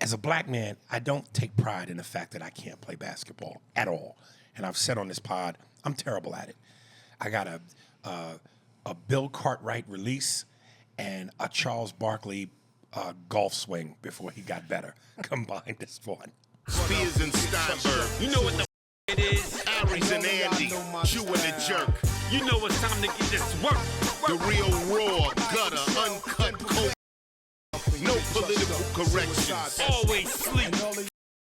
As a black man, I don't take pride in the fact that I can't play basketball at all. And I've said on this pod, I'm terrible at it. I got a Bill Cartwright release and a Charles Barkley golf swing before he got better combined as one. Spears and Steinberg. You know what the it is? Aries and Andy, Jew and the Jerk. You know it's time to get this work. The real raw, gutter, uncut, cold. No political corrections. Always sleep.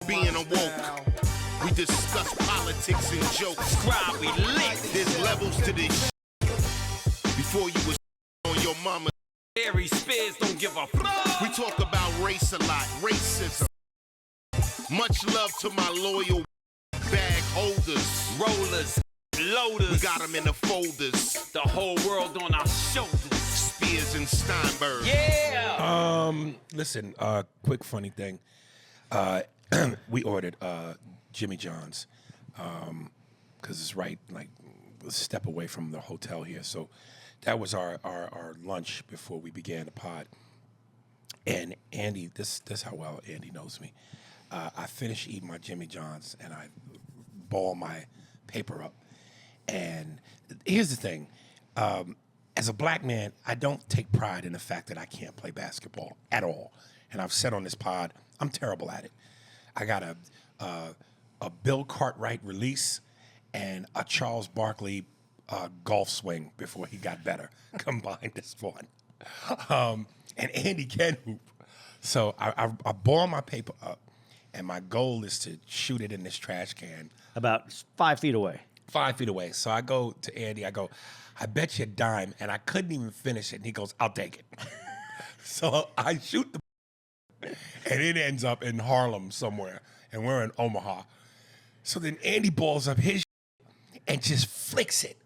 Being awoke. We discuss politics and jokes. Scribe, we lit. There's levels to this before you was on your mama. Aries Spears don't give a fuck. We talk about race a lot, racism. Much love to my loyal bag holders, rollers, loaders. We got them in the folders. The whole world on our shoulders. Spears and Steinberg. Yeah. Listen, quick funny thing. We ordered Jimmy John's because it's right like a step away from the hotel here. So that was our lunch before we began the pod. And Andy, this how well Andy knows me. I finished eating my Jimmy John's and I ball my paper up. And here's the thing. As a black man, I don't take pride in the fact that I can't play basketball at all. And I've said on this pod, I'm terrible at it. I got a Bill Cartwright release and a Charles Barkley golf swing before he got better combined as one. And Andy can hoop. So I ball my paper up. And my goal is to shoot it in this trash can. About 5 feet away. 5 feet away. So I go to Andy, I go, I bet you a dime. And I couldn't even finish it. And he goes, I'll take it. So I shoot the and it ends up in Harlem somewhere. And we're in Omaha. So then Andy balls up his and just flicks it.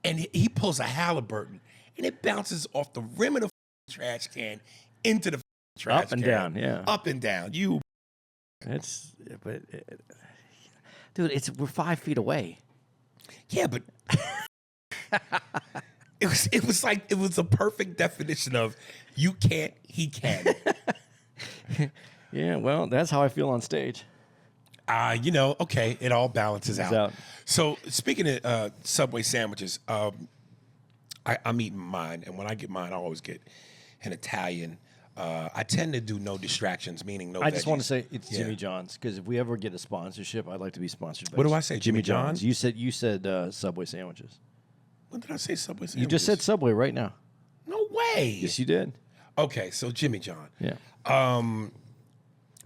And he pulls a Halliburton. And it bounces off the rim of the trash can into the trash can. Up and down, yeah. Up and down. Dude, we're 5 feet away. Yeah, but it was a perfect definition of you can't, he can. Yeah, well, that's how I feel on stage. Okay, it all balances It's out. out. So speaking of Subway sandwiches, I'm eating mine, and when I get mine, I always get an Italian. I tend to do no distractions, meaning no veggies. I just want to say it's Jimmy John's because if we ever get a sponsorship, I'd like to be sponsored by. What do I say, Jimmy Jimmy John's? You said Subway sandwiches. When did I say Subway sandwiches? You just said Subway right now. No way. Yes, you did. Okay, so Jimmy John. Yeah.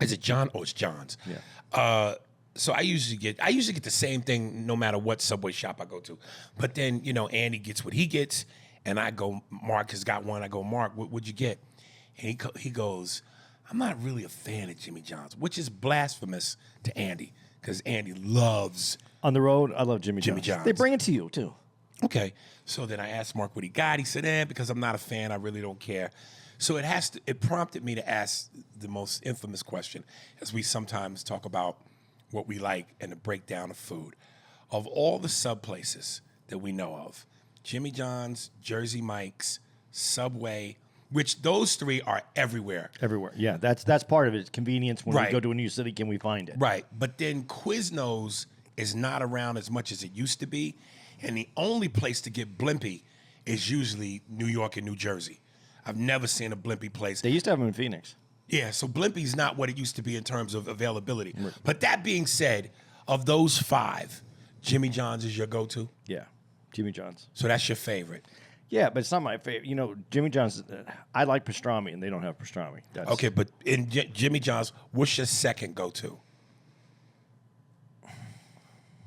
Is it John? Oh, it's John's. Yeah. So I usually get the same thing no matter what Subway shop I go to. But then, Andy gets what he gets, and I go, Mark has got one. I go, Mark, what'd you get? And he goes, I'm not really a fan of Jimmy John's, which is blasphemous to Andy because Andy loves On the road, I love Jimmy John's. They bring it to you, too. Okay. So then I asked Mark what he got. He said, because I'm not a fan, I really don't care. So it prompted me to ask the most infamous question, as we sometimes talk about what we like and the breakdown of food. Of all the sub places that we know of, Jimmy John's, Jersey Mike's, Subway, which those three are everywhere. Everywhere. Yeah, that's part of it. It's convenience. When Right. we go to a new city, can we find it? Right. But then Quiznos is not around as much as it used to be. And the only place to get Blimpie is usually New York and New Jersey. I've never seen a Blimpie place. They used to have them in Phoenix. Yeah, so Blimpie's not what it used to be in terms of availability. Right. But that being said, of those five, Jimmy John's is your go-to? Yeah, Jimmy John's. So that's your favorite? Yeah, but it's not my favorite. Jimmy John's, I like pastrami, and they don't have pastrami. Okay, but in Jimmy John's, what's your second go-to?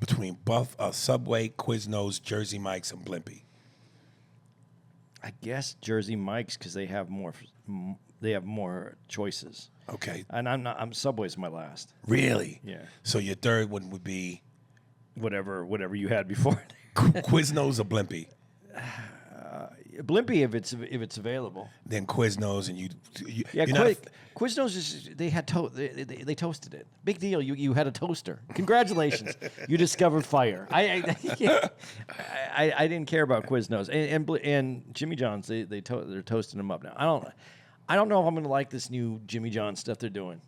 Between Subway, Quiznos, Jersey Mike's, and Blimpie. I guess Jersey Mike's because they have more. They have more choices. Okay. And I'm Subway's my last. Really? Yeah. So your third one would be whatever you had before. Quiznos or Blimpie? Blimpie if it's available. Then Quiznos and Quiznos they toasted it. Big deal. You had a toaster. Congratulations. You discovered fire. I didn't care about Quiznos and Jimmy John's. They're toasting them up now. I don't know if I'm going to like this new Jimmy John's stuff they're doing.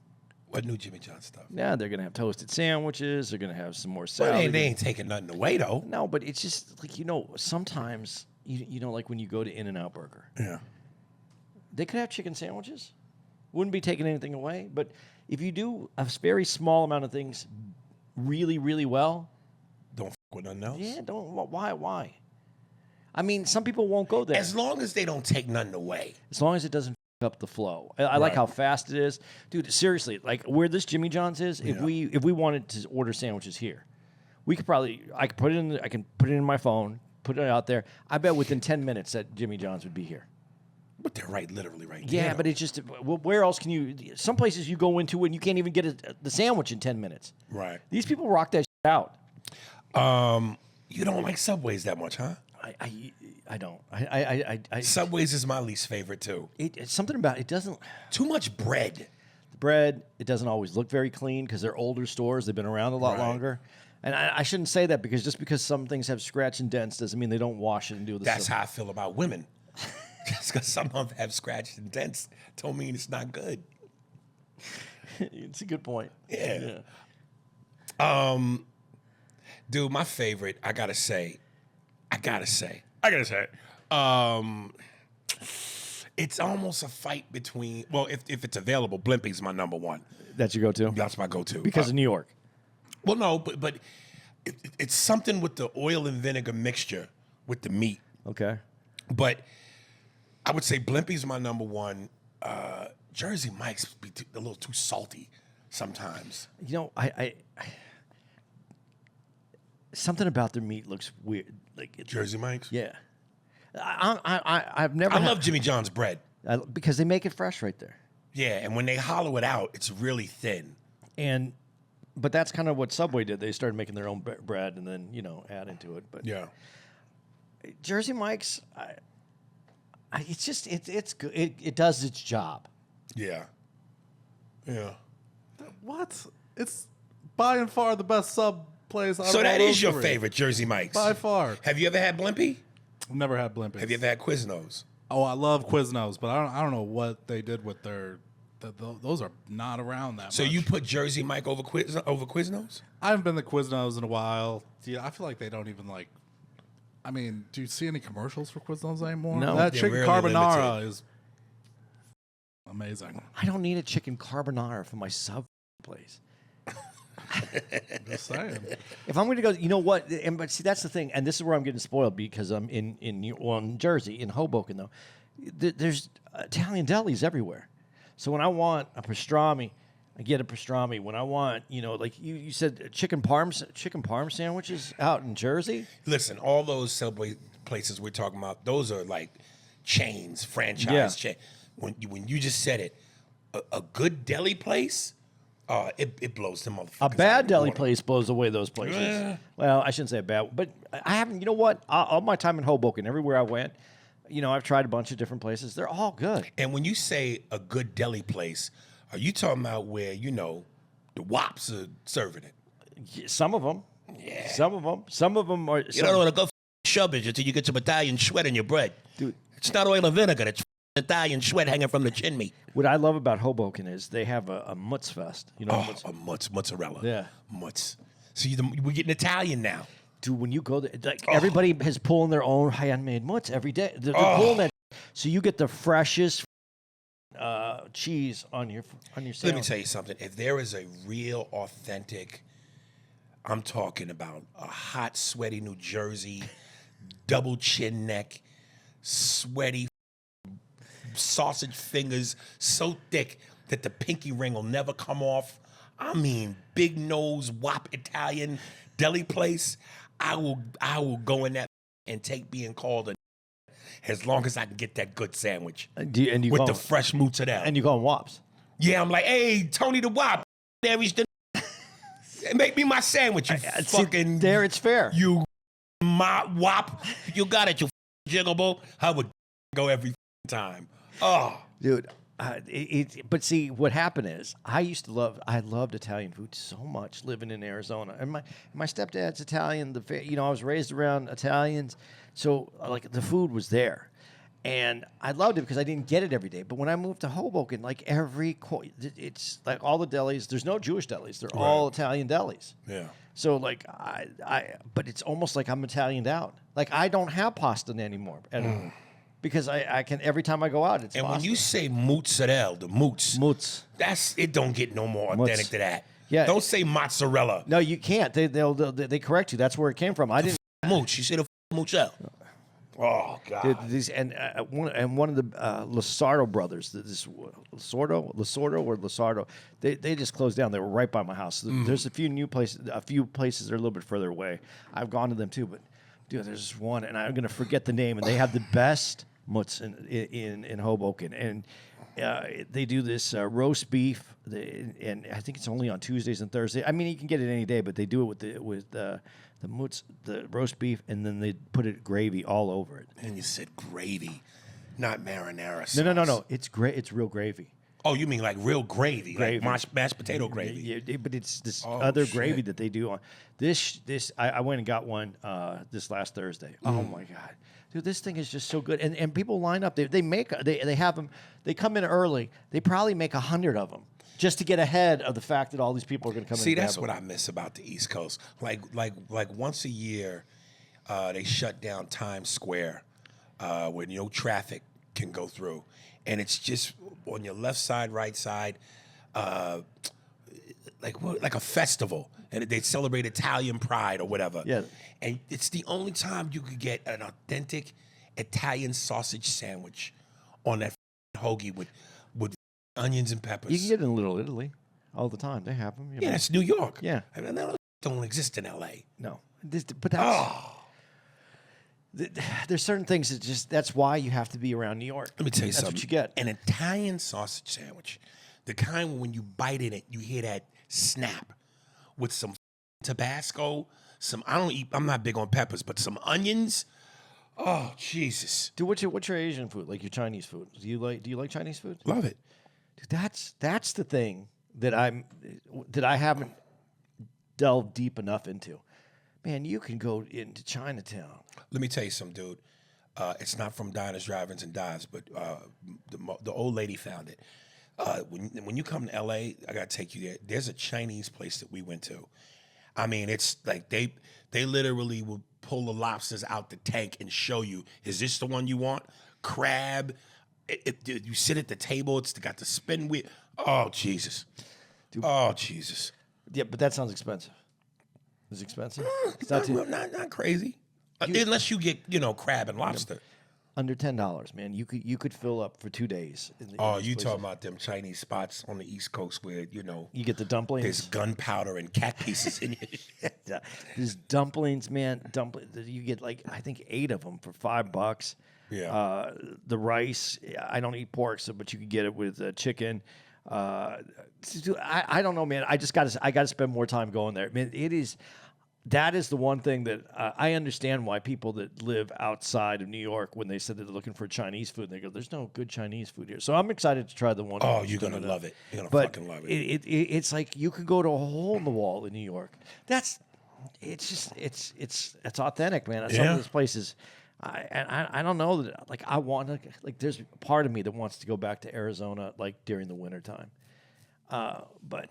What new Jimmy John stuff? Yeah, they're gonna have toasted sandwiches. They're gonna have some more Well, salad. they ain't taking nothing away though. No, but it's just like sometimes you know, like when you go to In-N-Out Burger, Yeah. they could have chicken sandwiches. Wouldn't be taking anything away. But if you do a very small amount of things really, really well, Don't f with nothing else. yeah, don't. Why? I mean, some people won't go there As long as they don't take nothing away. as long as it doesn't f up the flow. I like Right. how fast it is, dude. Seriously, like where this Jimmy John's is, if we wanted to order sandwiches here, I could put it in my phone, put it out there. I bet within 10 minutes that Jimmy John's would be here. But they're literally right Yeah, there. but it's just where else can you? Some places you go into and you can't even get the sandwich in 10 minutes. Right. These people rock that shit out. You don't like Subways that much, huh? I don't. Subways is my least favorite too. It's something about it doesn't. Too much bread. The bread, it doesn't always look very clean because they're older stores. They've been around a lot Right. longer. And I shouldn't say that because just because some things have scratch and dents doesn't mean they don't wash it and do the That's stuff. how I feel about women. Just because some of them have scratched and dents don't mean it's not good. It's a good point. Yeah. Dude, my favorite, I gotta say, it's almost a fight between, well, if it's available, Blimpie's my number one. That's your go-to? That's my go-to. Because of New York. Well, no, but it's something with the oil and vinegar mixture with the meat. Okay. But I would say Blimpie's my number one. Jersey Mike's be a little too salty sometimes. You know, I something about their meat looks weird. Like Jersey Mike's? yeah. I've never. I love Jimmy John's bread. because they make it fresh right there. Yeah, and when they hollow it out, it's really thin. But that's kind of what Subway did. They started making their own bread and then add into it. But Yeah. Jersey Mike's, it's just it's good. It does its job. Yeah. Yeah. What? It's by and far the best sub place. Out So of that all is those your three. favorite, Jersey Mike's. By far. Have you ever had Blimpie? I've never had Blimpie. Have you ever had Quiznos? Oh, I love Quiznos, but I don't know what they did with their. Those are not around that So much. you put Jersey Mike over Quiznos? I haven't been to Quiznos in a while. Yeah, I feel like they don't even like. I mean, do you see any commercials for Quiznos anymore? No. That They're chicken rarely carbonara limited. is amazing. I don't need a chicken carbonara for my sub place. Just saying. If I'm going to go, you know what? But see, that's the thing, and this is where I'm getting spoiled because I'm in Jersey, in Hoboken though. There's Italian delis everywhere. So when I want a pastrami, I get a pastrami. When I want, like you said, chicken parm sandwiches out in Jersey. Listen, all those Subway places we're talking about, those are like chains, franchise Yeah. chain. When you just said it, a good deli place, it blows them motherfuckers. A out bad of the deli water. place blows away those places. Yeah. Well, I shouldn't say a bad, but I haven't. You know what? All my time in Hoboken, everywhere I went, I've tried a bunch of different places. They're all good. And when you say a good deli place, are you talking about where the wops are serving it? Some of them. Yeah. Some of them are. You don't want to go shubbage until you get some Italian sweat in your bread. Dude. It's not oil and vinegar. It's Italian sweat hanging from the chin meat. What I love about Hoboken is they have a Mutz Fest. Mutz? A mozzarella. Yeah. Mutz. So we're getting Italian now. Dude, when you go there, everybody is pulling their own handmade mutz every day. They're pulling that, so you get the freshest cheese on your sandwich. Let me tell you something. If there is a real, authentic, I'm talking about a hot, sweaty New Jersey, double chin neck, sweaty sausage fingers so thick that the pinky ring will never come off. I mean, big nose, wop Italian deli place. I will go in that and take being called a as long as I can get that good sandwich and you with call the them, fresh mozzarella. and you call them wops. Yeah, I'm like, hey, Tony the Wop, there he's the make me my sandwich, you fucking There, it's fair. you my wop. You got it, you jiggable. I would go every time. Oh, Dude, but see, what happened is I loved Italian food so much living in Arizona, and my stepdad's Italian. I was raised around Italians, so like the food was there, And I loved it because I didn't get it every day. But when I moved to Hoboken, like it's like all the delis. There's no Jewish delis. They're all Italian delis. Yeah. So like but it's almost like I'm Italianed out. Like I don't have pasta anymore because I can every time I go out. It's And pasta. when you say mozzarella, the moots, Mutz. it don't get no more authentic to that. Yeah. Don't say mozzarella. No, you can't. They correct you. That's where it came from. I didn't. Mooch. You say the mozzarella. Oh God. One of the Lasardo brothers, Lasardo, they just closed down. They were right by my house. There's a few places that are a little bit further away. I've gone to them too, but dude, there's one, and I'm gonna forget the name, and they have the best mutts in Hoboken, and they do this roast beef, and I think it's only on Tuesdays and Thursdays. I mean, you can get it any day, but they do it with the mutts, the roast beef, and then they put gravy all over it. And you said gravy, not marinara sauce. No. It's great. It's real gravy. Oh, you mean like real gravy, Gravy. like mashed potato gravy? Yeah, but it's this Oh, other shit. gravy that they do on this. I went and got one this last Thursday. Oh my god, dude, this thing is just so good. And people line up. They have them. They come in early. They probably make 100 of them just to get ahead of the fact that all these people are going to come in. See, and that's grab what them. I miss about the East Coast. Like once a year, they shut down Times Square where no traffic can go through, and it's just on your left side, right side, like a festival, and they celebrate Italian pride or whatever. Yeah. And it's the only time you could get an authentic Italian sausage sandwich on that hoagie with onions and peppers. You can get it in Little Italy all the time. They have them. Yeah, that's New York. Yeah. I mean, that don't exist in L.A. No, but that's. There's certain things that's why you have to be around New York. Let me tell you That's something. what you get. An Italian sausage sandwich, the kind when you bite in it, you hear that snap with some Tabasco, I'm not big on peppers, but some onions. Oh, Jesus. Dude, what's your Asian food? Like your Chinese food? Do you like Chinese food? Love it. Dude, that's the thing that I haven't delved deep enough into. Man, you can go into Chinatown. Let me tell you something, dude. It's not from Diners, Drive-Ins, and Dives, but the old lady found it. When you come to L.A., I got to take you there. There's a Chinese place that we went to. I mean, it's like they literally will pull the lobsters out the tank and show you, is this the one you want? Crab. You sit at the table. It's got the spin wheel. Oh, Jesus. Oh, Jesus. Yeah, but that sounds expensive. It's expensive. It's Not crazy. Unless you get, crab and lobster. Under $10, man. You could fill up for 2 days. You talking about them Chinese spots on the East Coast where, you get the dumplings. there's gunpowder and cat pieces in it. There's dumplings, man. You get I think 8 of them for $5. Yeah. The rice. I don't eat pork, but you can get it with chicken. I don't know, man. I got to spend more time going there. Man, that is the one thing that I understand why people that live outside of New York, when they said that they're looking for Chinese food, they go, "There's no good Chinese food here." So I'm excited to try the one. Oh, you're gonna love it. You're gonna fucking love it. It's like you could go to a hole in the wall in New York. It's authentic, man. Some of those places. I don't know that I want to there's a part of me that wants to go back to Arizona during the wintertime. But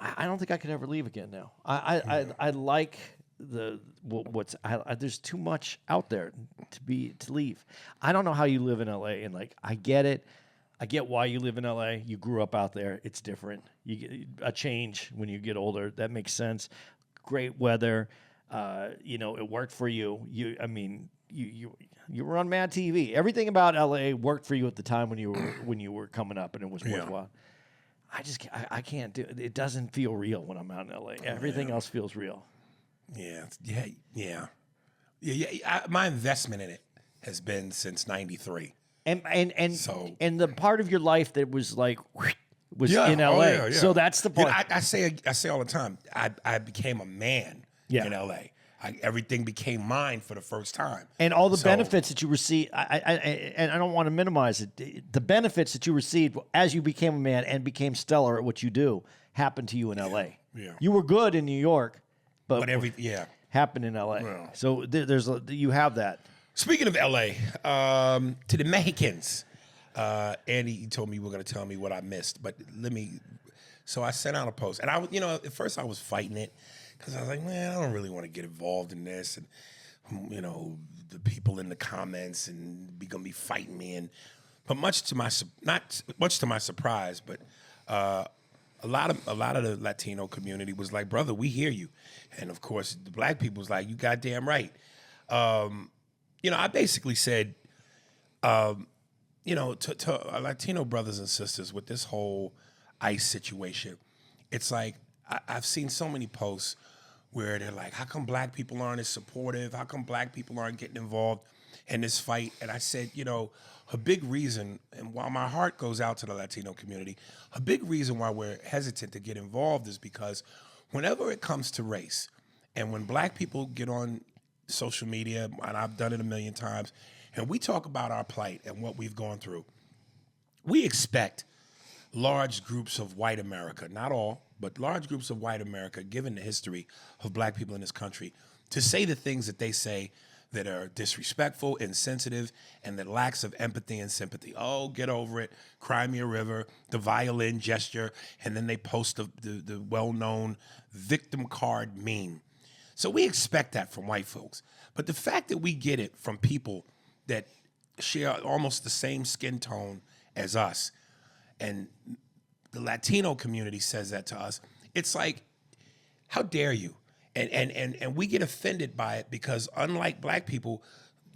I don't think I could ever leave again now. I like there's too much out there to leave. I don't know how you live in LA, and I get it. I get why you live in LA. You grew up out there. It's different. You get a change when you get older. That makes sense. Great weather. It worked for you. You were on Mad TV. Everything about LA worked for you at the time when you were coming up, and it was worthwhile. I can't do it. It doesn't feel real when I'm out in LA. Everything else feels real. Yeah. My investment in it has been since '93. And the part of your life that was in LA. Yeah. So that's the part. I say all the time. I became a man in LA. Everything became mine for the first time. And all the benefits that you received, and I don't want to minimize it, the benefits that you received as you became a man and became stellar at what you do happened to you in L.A. Yeah. You were good in New York, but happened in L.A. Yeah. So you have that. Speaking of LA, to the Mexicans, Andy told me you were going to tell me what I missed, but so I sent out a post, and at first I was fighting it because I was like, man, I don't really want to get involved in this, and the people in the comments and gonna be fighting me, but not much to my surprise, but a lot of the Latino community was like, brother, we hear you, and of course the black people was like, you goddamn right. I basically said, to our Latino brothers and sisters with this whole ICE situation, it's like I've seen so many posts where they're like, how come black people aren't as supportive? How come black people aren't getting involved in this fight? And I said, a big reason, and while my heart goes out to the Latino community, a big reason why we're hesitant to get involved is because whenever it comes to race, and when black people get on social media, and I've done it a million times, and we talk about our plight and what we've gone through, we expect large groups of white America, not all, but large groups of white America, given the history of black people in this country, to say the things that they say that are disrespectful, insensitive, and that lacks of empathy and sympathy. Oh, get over it, cry me a river, the violin gesture, and then they post the well-known victim card meme. So we expect that from white folks. But the fact that we get it from people that share almost the same skin tone as us, and the Latino community says that to us, it's like, how dare you? And we get offended by it because unlike black people,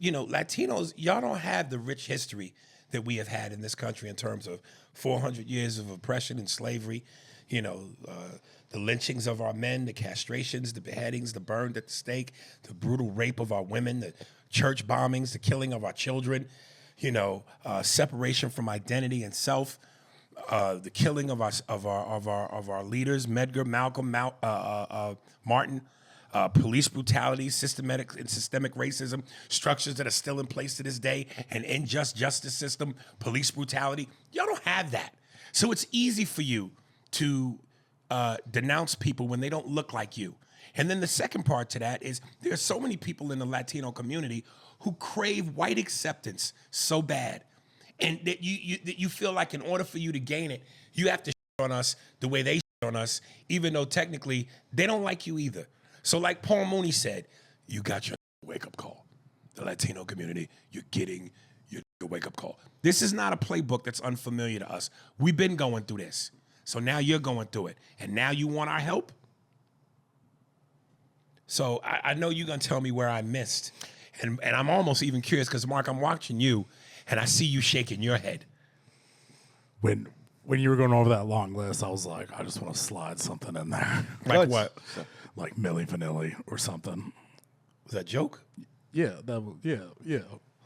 Latinos, y'all don't have the rich history that we have had in this country in terms of 400 years of oppression and slavery, the lynchings of our men, the castrations, the beheadings, the burned at the stake, the brutal rape of our women, the church bombings, the killing of our children, separation from identity and self, the killing of our leaders, Medgar, Malcolm, Martin, police brutality, systemic racism, structures that are still in place to this day, an unjust justice system, police brutality. Y'all don't have that. So it's easy for you to denounce people when they don't look like you. And then the second part to that is there are so many people in the Latino community who crave white acceptance so bad. And that you feel like in order for you to gain it, you have to shit on us the way they shit on us, even though technically they don't like you either. So like Paul Mooney said, you got your wake-up call. The Latino community, you're getting your wake-up call. This is not a playbook that's unfamiliar to us. We've been going through this. So now you're going through it. And now you want our help? So I know you're going to tell me where I missed. And I'm almost even curious because, Mark, I'm watching you, and I see you shaking your head. When you were going over that long list, I was like, I just want to slide something in there. Like what? Like Milli Vanilli or something. Was that a joke? Yeah, yeah.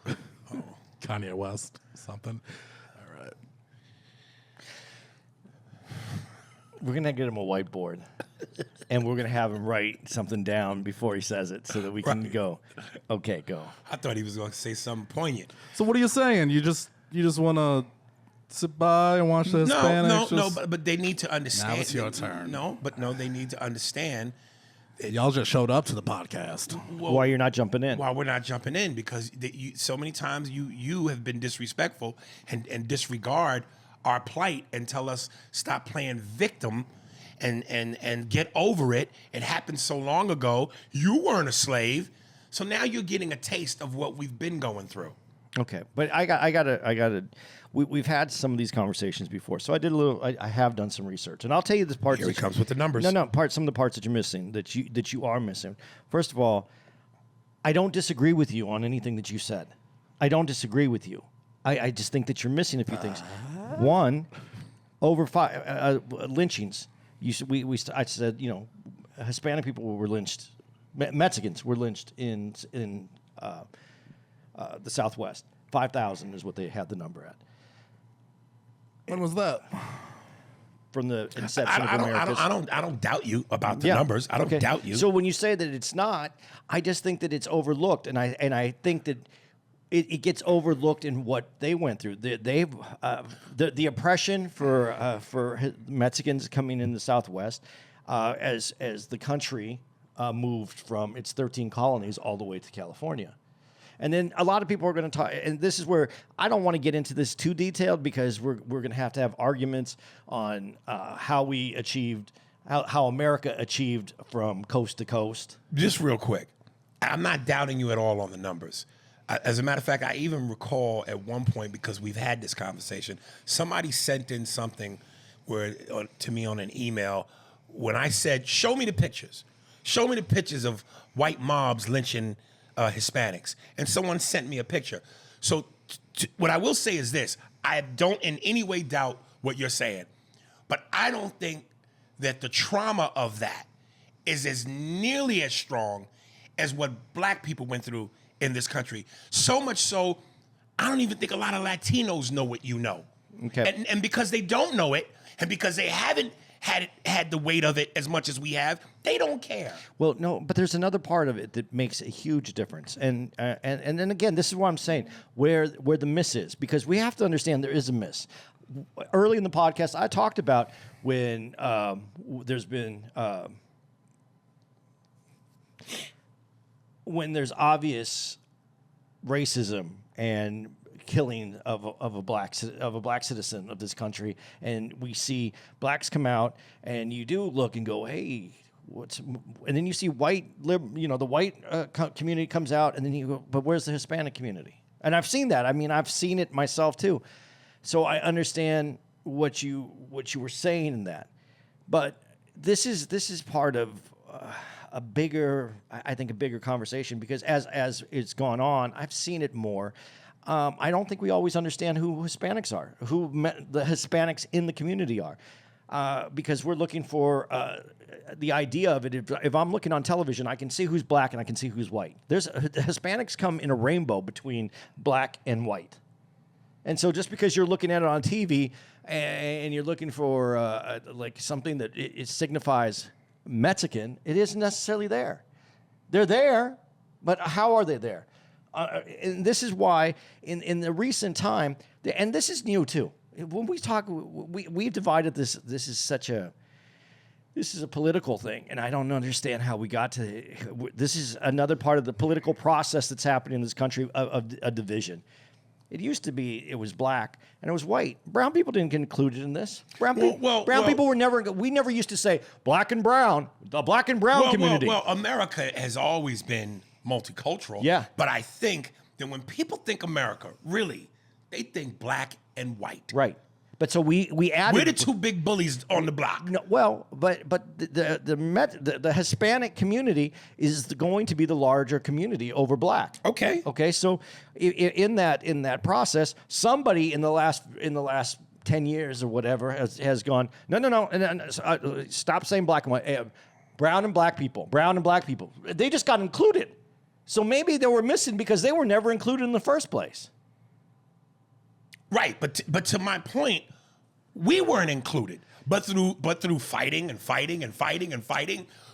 Oh. Kanye West, something. All right. We're going to get him a whiteboard, and we're going to have him write something down before he says it so that we can go, okay, go. I thought he was going to say something poignant. So what are you saying? You just want to sit by and watch the Hispanics? No, but they need to understand. Now it's your turn. No, they need to understand. Y'all just showed up to the podcast. Why you're not jumping in? Why we're not jumping in? Because so many times you have been disrespectful and disregard our plight and tell us stop playing victim and get over it. It happened so long ago. You weren't a slave. So now you're getting a taste of what we've been going through. Okay, but I gotta. We've had some of these conversations before, so I did a little. I have done some research, and I'll tell you this part. Here he comes with the numbers. No, some of the parts that you're missing, that you are missing. First of all, I don't disagree with you on anything that you said. I don't disagree with you. I just think that you're missing a few things. One, over 5 lynchings. I said, Hispanic people were lynched. Mexicans were lynched in the Southwest. 5,000 is what they had the number at. When was that? From the inception of America. I don't doubt you about the numbers. I don't doubt you. So when you say that it's not, I just think that it's overlooked, and I think that it gets overlooked in what they went through. The oppression for Mexicans coming in the Southwest, as the country moved from its 13 colonies all the way to California. And then a lot of people are going to talk, and this is where I don't want to get into this too detailed because we're going to have arguments on how we achieved, how America achieved from coast to coast. Just real quick, I'm not doubting you at all on the numbers. As a matter of fact, I even recall at one point, because we've had this conversation, somebody sent in something to me on an email when I said, show me the pictures. Show me the pictures of white mobs lynching Hispanics. And someone sent me a picture. So what I will say is this. I don't in any way doubt what you're saying. But I don't think that the trauma of that is as nearly as strong as what black people went through in this country. So much so, I don't even think a lot of Latinos know what you know. Okay. And because they don't know it, and because they haven't had the weight of it as much as we have, they don't care. Well, no, but there's another part of it that makes a huge difference. And then again, this is what I'm saying, where the miss is, because we have to understand there is a miss. Early in the podcast, I talked about when there's been when there's obvious racism and killing of a black citizen of this country, and we see blacks come out, and you do look and go, hey, and then you see the white community comes out, and then you go, but where's the Hispanic community? And I've seen that. I mean, I've seen it myself too. So I understand what you were saying in that, but this is part of a bigger conversation, because as it's gone on, I've seen it more. I don't think we always understand who Hispanics are, who the Hispanics in the community are, because we're looking for the idea of it. If I'm looking on television, I can see who's black and I can see who's white. Hispanics come in a rainbow between black and white. And so just because you're looking at it on TV and you're looking for like something that it signifies Mexican, it isn't necessarily there. They're there, but how are they there? And this is why in the recent time, and this is new too. When we talk, we've divided this. This is a political thing, and I don't understand how we got to. This is another part of the political process that's happening in this country of a division. It used to be it was black and it was white. Brown people didn't get included in this. Brown people were never. We never used to say black and brown. The black and brown community. Well, America has always been multicultural. Yeah. But I think that when people think America, really, they think black and white. Right. But so we added. We're the two big bullies on the block. No, well, but the Hispanic community is going to be the larger community over black. Okay. Okay. So in that process, somebody in the last 10 years or whatever has gone no, stop saying black and white. Brown and black people. They just got included. So maybe they were missing because they were never included in the first place. Right, but to my point, we weren't included. But through fighting,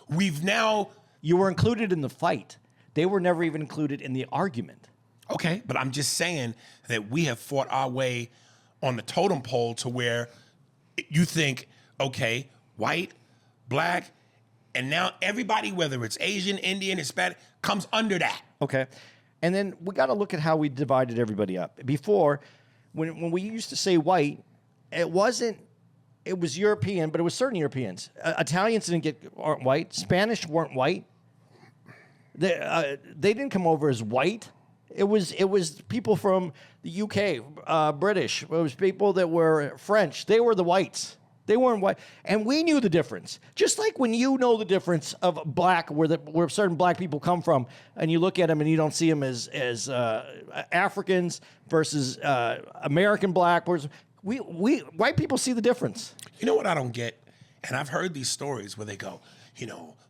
we've now. You were included in the fight. They were never even included in the argument. Okay, but I'm just saying that we have fought our way on the totem pole to where you think, okay, white, black, and now everybody, whether it's Asian, Indian, Hispanic, comes under that. Okay, and then we got to look at how we divided everybody up. Before, when we used to say white, it was European, but it was certain Europeans. Italians aren't white. Spanish weren't white. They didn't come over as white. It was people from the UK, British. It was people that were French. They were the whites. They weren't white, and we knew the difference. Just like when you know the difference of black, where certain black people come from, and you look at them and you don't see them as Africans versus American black. We white people see the difference. You know what I don't get, and I've heard these stories where they go,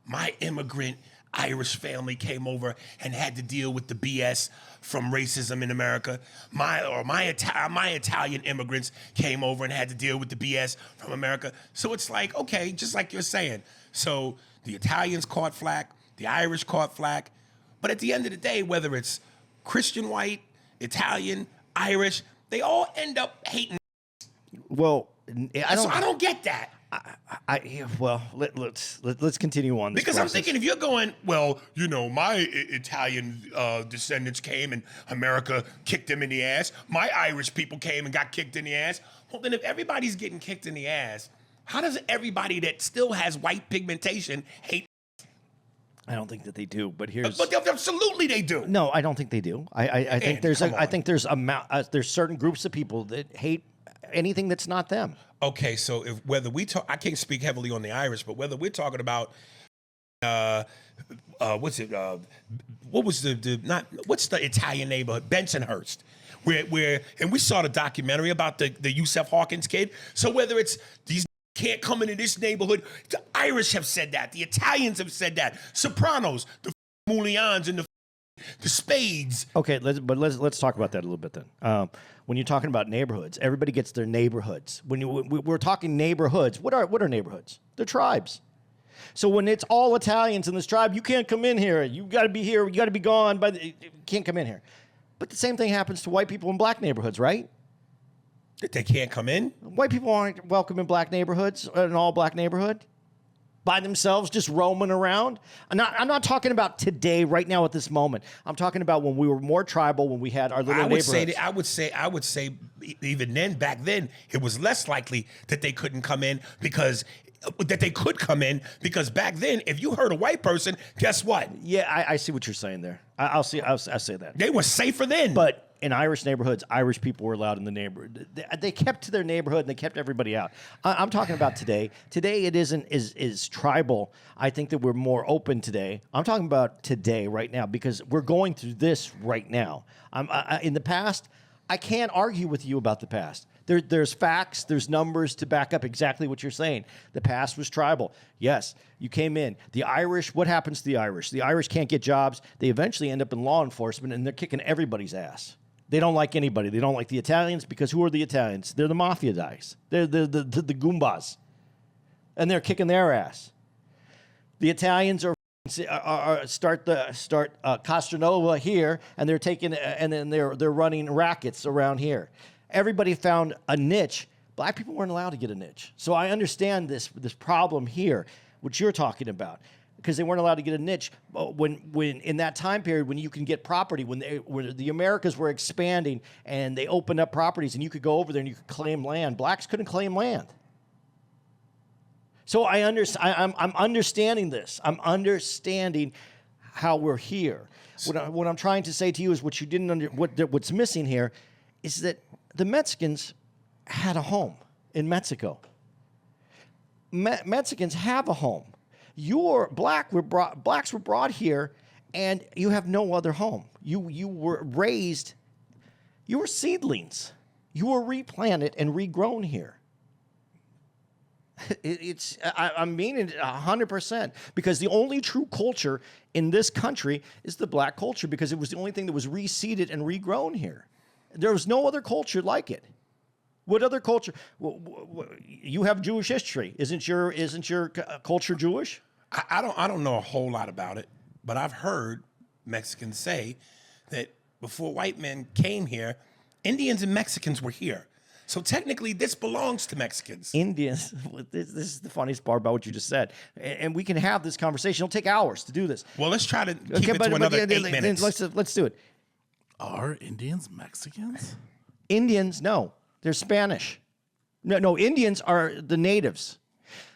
my immigrant Irish family came over and had to deal with the BS from racism in America. My Italian immigrants came over and had to deal with the BS from America. So it's like, okay, just like you're saying. So the Italians caught flack, the Irish caught flack, but at the end of the day, whether it's Christian white, Italian, Irish, they all end up hating. Well, I don't get that. Let's continue on this Because process. I'm thinking if you're going, well, you know, my Italian descendants came and America kicked them in the ass. My Irish people came and got kicked in the ass. Well, then if everybody's getting kicked in the ass, how does everybody that still has white pigmentation hate? I don't think that they do, but here's. But absolutely they do. No, I don't think they do. I think there's come on. there's certain groups of people that hate anything that's not them. Okay, so if whether we talk, I can't speak heavily on the Irish, but whether we're talking about, what's it? What's the Italian neighborhood? Bensonhurst, where and we saw the documentary about the Yusuf Hawkins kid. So whether it's these can't come into this neighborhood, the Irish have said that, the Italians have said that, Sopranos, the Moulians and the Spades. Okay, let's talk about that a little bit then. When you're talking about neighborhoods, everybody gets their neighborhoods. We're talking neighborhoods, what are neighborhoods? They're tribes. So when it's all Italians in this tribe, you can't come in here. You got to be here. You got to be gone. You can't come in here. But the same thing happens to white people in black neighborhoods, right? That they can't come in? White people aren't welcome in black neighborhoods, an all black neighborhood, by themselves, just roaming around. I'm not talking about today, right now, at this moment. I'm talking about when we were more tribal, when we had our little neighborhoods. I would say even then, back then, it was less likely that they couldn't come in because back then, if you heard a white person, guess what? Yeah, I see what you're saying there. I'll say that. They were safer then. But in Irish neighborhoods, Irish people were allowed in the neighborhood. They kept to their neighborhood and they kept everybody out. I'm talking about today. Today it isn't is tribal. I think that we're more open today. I'm talking about today, right now, because we're going through this right now. In the past, I can't argue with you about the past. There's facts, there's numbers to back up exactly what you're saying. The past was tribal. Yes, you came in. The Irish, what happens to the Irish? The Irish can't get jobs. They eventually end up in law enforcement, and they're kicking everybody's ass. They don't like anybody. They don't like the Italians because who are the Italians? They're the mafia guys. They're the Goombas. And they're kicking their ass. The Italians start Castronova here, and they're taking and then they're running rackets around here. Everybody found a niche. Black people weren't allowed to get a niche. So I understand this problem here, which you're talking about, because they weren't allowed to get a niche. When in that time period when you can get property, when the Americas were expanding and they opened up properties and you could go over there and you could claim land, blacks couldn't claim land. So I'm understanding this. I'm understanding how we're here. What I'm trying to say to you is what you didn't what's missing here is that the Mexicans had a home in Mexico. Mexicans have a home. Blacks were brought here, and you have no other home. You were raised. You were seedlings. You were replanted and regrown here. I mean it 100%, because the only true culture in this country is the black culture, because it was the only thing that was reseeded and regrown here. There was no other culture like it. What other culture? You have Jewish history. Isn't your culture Jewish? I don't know a whole lot about it, but I've heard Mexicans say that before white men came here, Indians and Mexicans were here. So technically, this belongs to Mexicans. Indians. This is the funniest part about what you just said, and we can have this conversation. It'll take hours to do this. Well, let's try to keep it to another 8 minutes. Let's do it. Are Indians Mexicans? Indians, no, they're Spanish. No, Indians are the natives.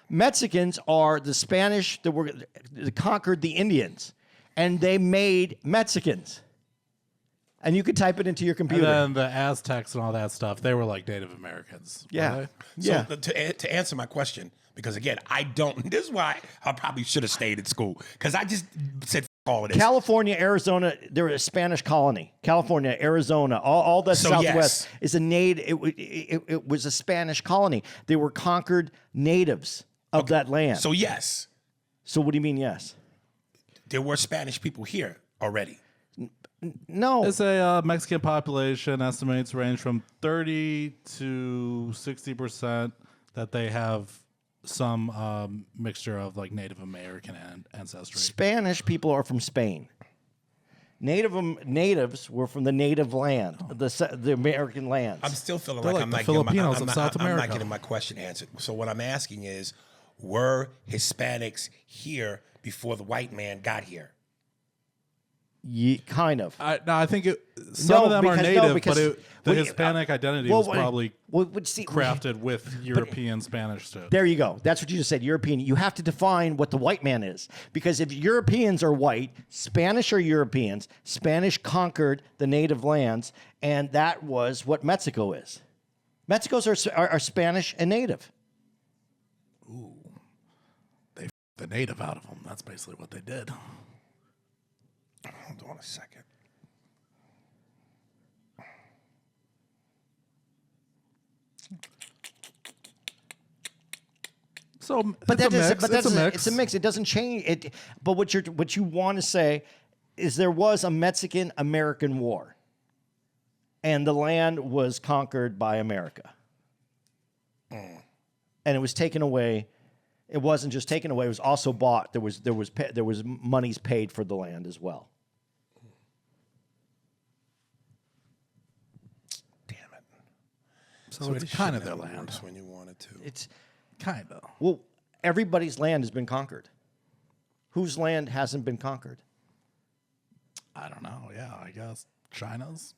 Mexicans are the Spanish that conquered the Indians, and they made Mexicans. And you could type it into your computer. And then the Aztecs and all that stuff, they were like Native Americans. Yeah. So to answer my question, because again, I don't. This is why I probably should have stayed at school, because I just said all of this. California, Arizona, they're a Spanish colony. California, Arizona, all the Southwest is a native. It was a Spanish colony. They were conquered natives of that land. So yes. So what do you mean yes? There were Spanish people here already. No. It's a Mexican population, estimates range from 30 to 60% that they have some mixture of like Native American ancestry. Spanish people are from Spain. Natives were from the native land, the American lands. I'm still feeling They're like like I'm the not getting Filipinos of South I'm not America. getting my question answered. So what I'm asking is, were Hispanics here before the white man got here? Kind of. I think some of them are native, but the Hispanic identity was probably crafted with European Spanish too. There you go. That's what you just said. European. You have to define what the white man is, because if Europeans are white, Spanish are Europeans. Spanish conquered the native lands, and that was what Mexico is. Mexicans are Spanish and native. Ooh, they f***ed the native out of them. That's basically what they did. Hold on a second. So, But it's it's a mix. It's a mix. It doesn't change it. But what you want to say is there was a Mexican-American war, and the land was conquered by America, and it was taken away. It wasn't just taken away; it was also bought. There was monies paid for the land as well. Damn it. So it's kind of their land. When you wanted to. It's Kind of. well, everybody's land has been conquered. Whose land hasn't been conquered? I don't know. Yeah, I guess Chinese.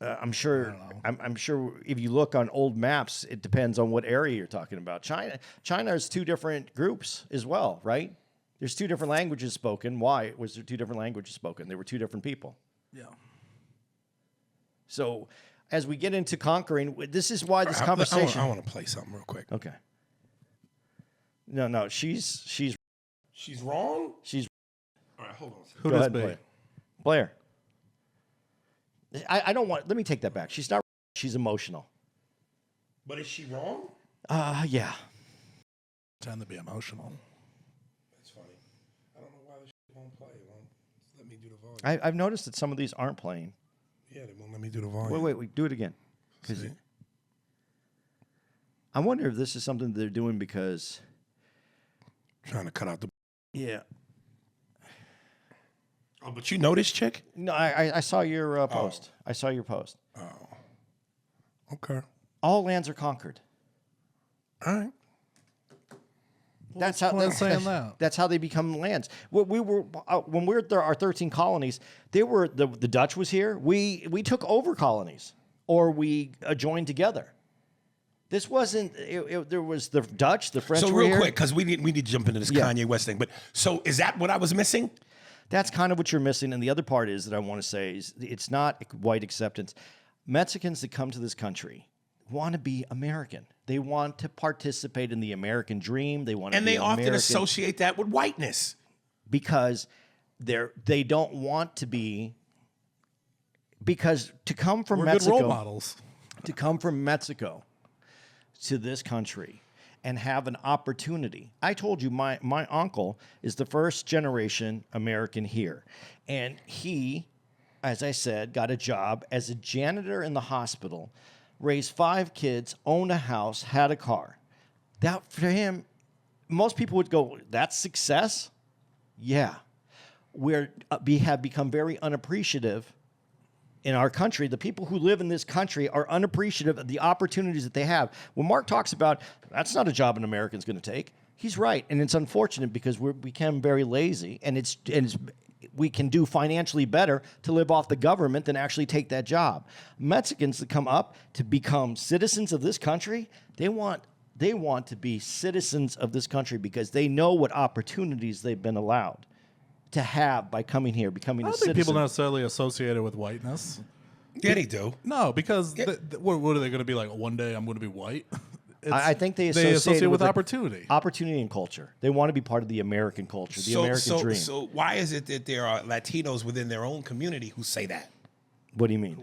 I'm sure. I'm sure if you look on old maps, it depends on what area you're talking about. China is two different groups as well, right? There's two different languages spoken. Why was there two different languages spoken? They were two different people. Yeah. So, as we get into conquering, this is why this conversation. I want to play something real quick. Okay. No, she's wrong. All right, hold on. Who Go does ahead, be? Blair. Blair. I don't want. Let me take that back. She's not. She's emotional. But is she wrong? Yeah. Tend to be emotional. That's funny. I don't know why this won't play. It won't let me do the volume. I've noticed that some of these aren't playing. Yeah, they won't let me do the volume. Wait. Do it again. See? I wonder if this is something they're doing because. Trying to cut out the. Yeah. Oh, but you know this chick? No, I saw your post. I saw your post. Oh. Okay. All lands are conquered. All right. That's how point of saying that? That's how they become lands. When we were our 13 colonies, they were the Dutch was here. We took over colonies, or we joined together. This wasn't. There was the Dutch, the French. So were real here. quick, because we need to jump into this Yeah. Kanye West thing. But so is that what I was missing? That's kind of what you're missing. And the other part is that I want to say is it's not white acceptance. Mexicans that come to this country want to be American. They want to participate in the American dream. They want to And be they often American associate that with whiteness. because they don't want to be. Because to come from We're Mexico, good role models. to come from Mexico to this country and have an opportunity. I told you my uncle is the first generation American here. And he, as I said, got a job as a janitor in the hospital, raised 5 kids, owned a house, had a car. That for him, most people would go, that's success? Yeah. We have become very unappreciative in our country. The people who live in this country are unappreciative of the opportunities that they have. When Mark talks about, that's not a job an American's going to take, he's right. And it's unfortunate because we become very lazy, and we can do financially better to live off the government than actually take that job. Mexicans that come up to become citizens of this country, they want to be citizens of this country because they know what opportunities they've been allowed to have by coming here, becoming I a don't think citizen. people necessarily associate it with whiteness. Yeah, they do. No, because what are they going to be like? One day I'm going to be white. I think they associate associate with the opportunity. Opportunity and culture. They want to be part of the American culture, the American dream. So why is it that there are Latinos within their own community who say that? What do you mean?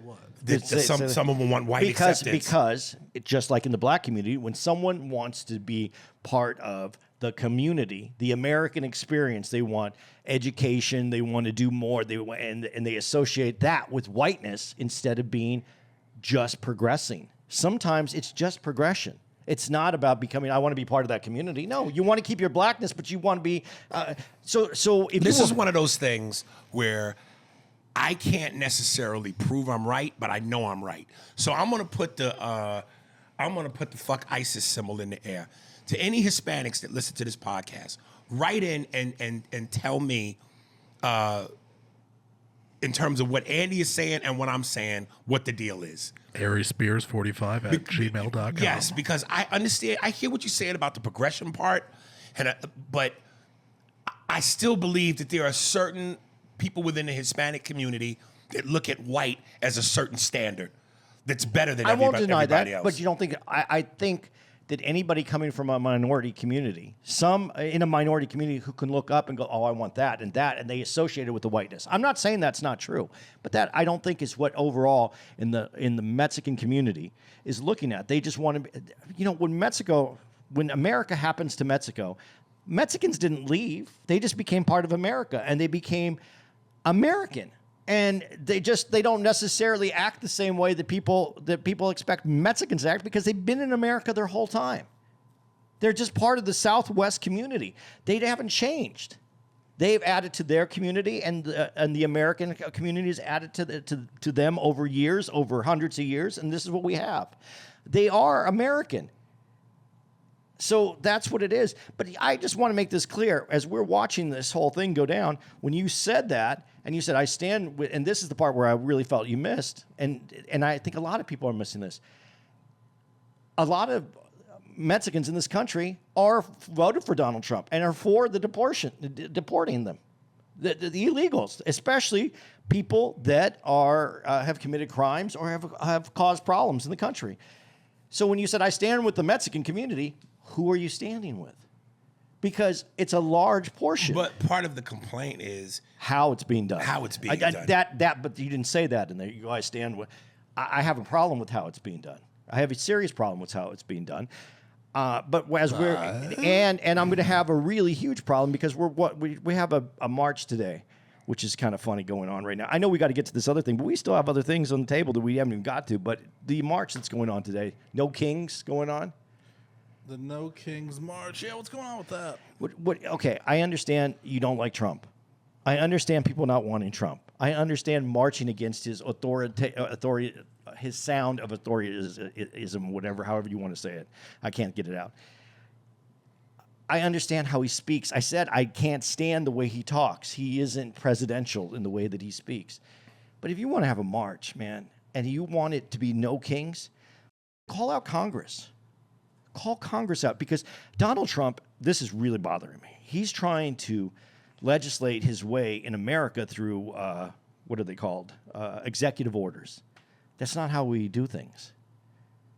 Some of them want white acceptance. Because just like in the black community, when someone wants to be part of the community, the American experience, they want education, they want to do more, and they associate that with whiteness instead of being just progressing. Sometimes it's just progression. It's not about becoming, I want to be part of that community. No, you want to keep your blackness, but you want to be, so if This is one of those things where I can't necessarily prove I'm right, but I know I'm right. So I'm gonna put the fuck ISIS symbol in the air. To any Hispanics that listen to this podcast, write in and tell me, in terms of what Andy is saying and what I'm saying, what the deal is. AriSpears45@gmail.com. Yes, because I understand. I hear what you're saying about the progression part, but I still believe that there are certain people within the Hispanic community that look at white as a certain standard that's better than I won't deny everybody that, else. but you don't think, I think that anybody coming from a minority community, some in a minority community who can look up and go, oh, I want that, and they associate it with the whiteness. I'm not saying that's not true, but that I don't think is what overall in the Mexican community is looking at. They just want to, when America happens to Mexico, Mexicans didn't leave. They just became part of America, and they became American. And they don't necessarily act the same way that people expect Mexicans to act, because they've been in America their whole time. They're just part of the Southwest community. They haven't changed. They've added to their community, and the American community has added to them over years, over hundreds of years, and this is what we have. They are American. So that's what it is. But I just want to make this clear. As we're watching this whole thing go down, when you said that, and you said, I stand with, and this is the part where I really felt you missed, and I think a lot of people are missing this. A lot of Mexicans in this country are voted for Donald Trump and are for the deporting them. The illegals, especially people that are have committed crimes or have caused problems in the country. So when you said, I stand with the Mexican community, who are you standing with? Because it's a large portion. But part of the complaint is how it's being done. How it's being done. But you didn't say that in there. You go, I stand with. I have a problem with how it's being done. I have a serious problem with how it's being done. But as we're and I'm going to have a really huge problem because we have a march today, which is kind of funny going on right now. I know we got to get to this other thing, but we still have other things on the table that we haven't even got to. But the march that's going on today, No Kings going on. The No Kings March. Yeah, what's going on with that? Okay, I understand you don't like Trump. I understand people not wanting Trump. I understand marching against his authority, his sound of authoritarianism, whatever, however you want to say it. I can't get it out. I understand how he speaks. I said I can't stand the way he talks. He isn't presidential in the way that he speaks. But if you want to have a march, man, and you want it to be No Kings, call out Congress. Call Congress out, because Donald Trump, this is really bothering me. He's trying to legislate his way in America through, what are they called? Executive orders. That's not how we do things.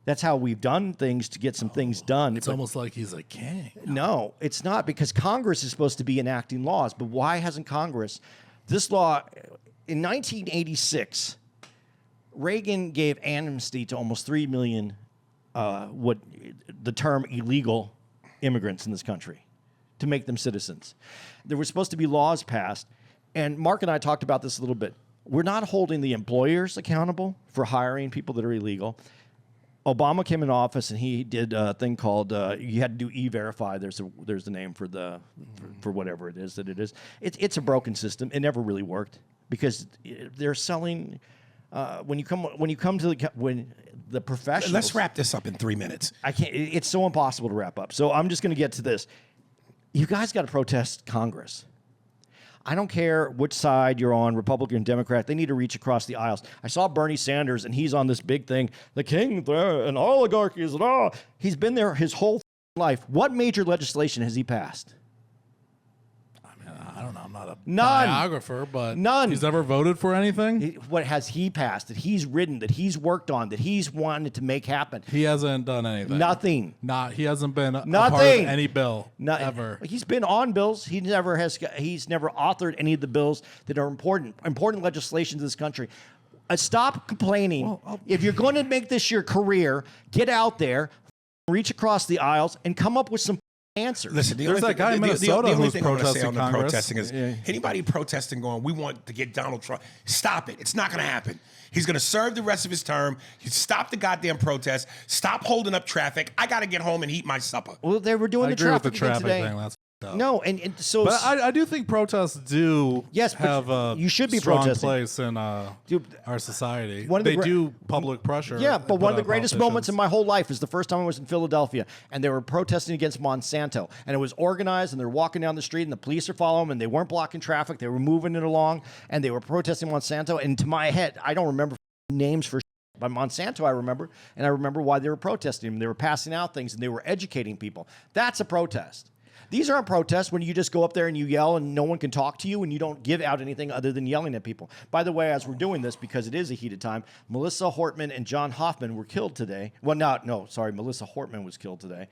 That's how we've done things to get some things done. It's almost like he's a king. No, it's not, because Congress is supposed to be enacting laws. But why hasn't Congress? This law, in 1986, Reagan gave amnesty to almost 3 million what the term illegal immigrants in this country, to make them citizens. There were supposed to be laws passed, and Mark and I talked about this a little bit. We're not holding the employers accountable for hiring people that are illegal. Obama came in office and he did a thing called you had to do E-Verify. There's the name for for whatever it is that it is. It's a broken system. It never really worked because they're selling. When you come to the professionals. Let's wrap this up in 3 minutes. I can't. It's so impossible to wrap up. So I'm just going to get to this. You guys got to protest Congress. I don't care which side you're on, Republican, Democrat. They need to reach across the aisles. I saw Bernie Sanders, and he's on this big thing. The king and oligarchies and all. He's been there his whole life. What major legislation has he passed? I don't know. I'm not a None. biographer, but None. He's ever voted for anything? What has he passed, that he's written, that he's worked on, that he's wanted to make happen? He hasn't done anything. Nothing. He hasn't been a part of Nothing. any bill ever. He's been on bills. He's never authored any of the bills that are important legislation to this country. Stop complaining. If you're going to make this your career, get out there, reach across the aisles, and come up with some answer. Listen, There's that guy in Minnesota the only who's thing I'm gonna say protesting on the Congress. protesting is anybody protesting going, we want to get Donald Trump. Stop it. It's not going to happen. He's going to serve the rest of his term. You stop the goddamn protest. Stop holding up traffic. I got to get home and eat my supper. Well, they were doing I the agree with traffic, the traffic today. thing. That's f***ed up. No, and so But I do think protests do Yes, but have a you should be strong protesting. place in Dude, our society. one of the They do public pressure. yeah, but put one of the on greatest politicians. moments in my whole life is the first time I was in Philadelphia, and they were protesting against Monsanto, and it was organized, and they're walking down the street, and the police are following them, and they weren't blocking traffic, they were moving it along, and they were protesting Monsanto, and to my head, I don't remember names for by Monsanto, I remember, and I remember why they were protesting them. They were passing out things, and they were educating people. That's a protest. These aren't protests when you just go up there and you yell and no one can talk to you and you don't give out anything other than yelling at people. By the way, as we're doing this, because it is a heated time, Melissa Hortman and John Hoffman were killed today. Well, Melissa Hortman was killed today,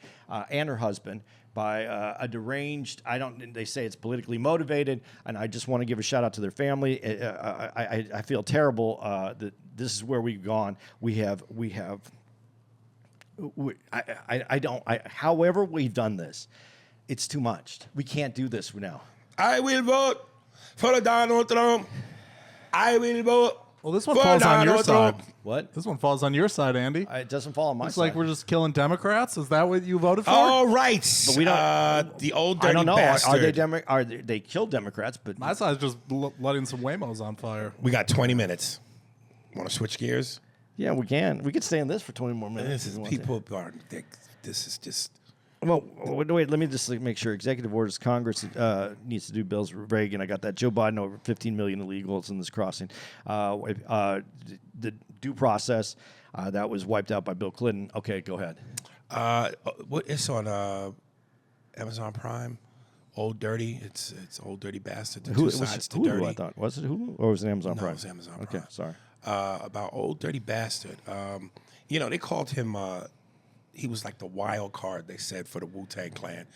and her husband by a deranged, they say it's politically motivated, and I just want to give a shout out to their family. I feel terrible that this is where we've gone. However we've done this, it's too much. We can't do this now. I will vote for Donald Trump. I will vote. Well, this one for falls on your Donald Trump. side. What? This one falls on your side, Andy. It doesn't fall on my It's side. like we're just killing Democrats. Is that what you voted for? All right. But we don't. The old dirty I don't know. bastard. Are they killed Democrats? But My side's just letting some Waymos on fire. We got 20 minutes. Want to switch gears? yeah, we can. We could stay in this for 20 more minutes. This if is we want to. people are. This is just. Well, wait. Let me just make sure. Executive orders. Congress needs to do bills. Reagan. I got that. Joe Biden over 15 million illegals in this crossing. The due process that was wiped out by Bill Clinton. Okay, go ahead. What it's on Amazon Prime. Old Dirty. It's Old Dirty Bastard. The two sides to Hulu, dirty. I thought was it Hulu or was it Amazon No, Prime? it was Amazon Okay, Prime. sorry. About Old Dirty Bastard. They called him. He was like the wild card. They said for the Wu-Tang Clan.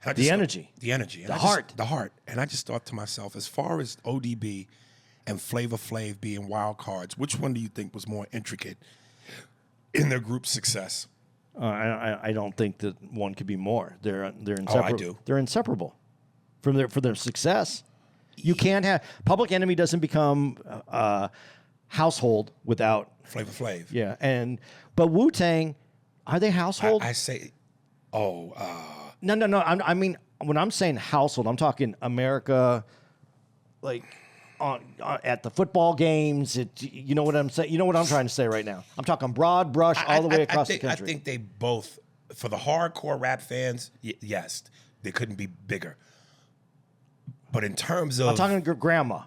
And I The just energy. The energy. And The I just- heart. The heart. And I just thought to myself, as far as ODB and Flavor Flav being wild cards, which one do you think was more intricate in their group success? I don't think that one could be more. They're inseparable. Oh, I do. They're inseparable from their success. You can't have Public Enemy doesn't become household without Flavor Flav. yeah. But Wu-Tang, are they household? I say, No. I mean, when I'm saying household, I'm talking America, like at the football games. You know what I'm saying? You know what I'm trying to say right now? I'm talking broad brush all the way across the country. I think they both, for the hardcore rap fans, yes, they couldn't be bigger. But in terms of, I'm talking grandma.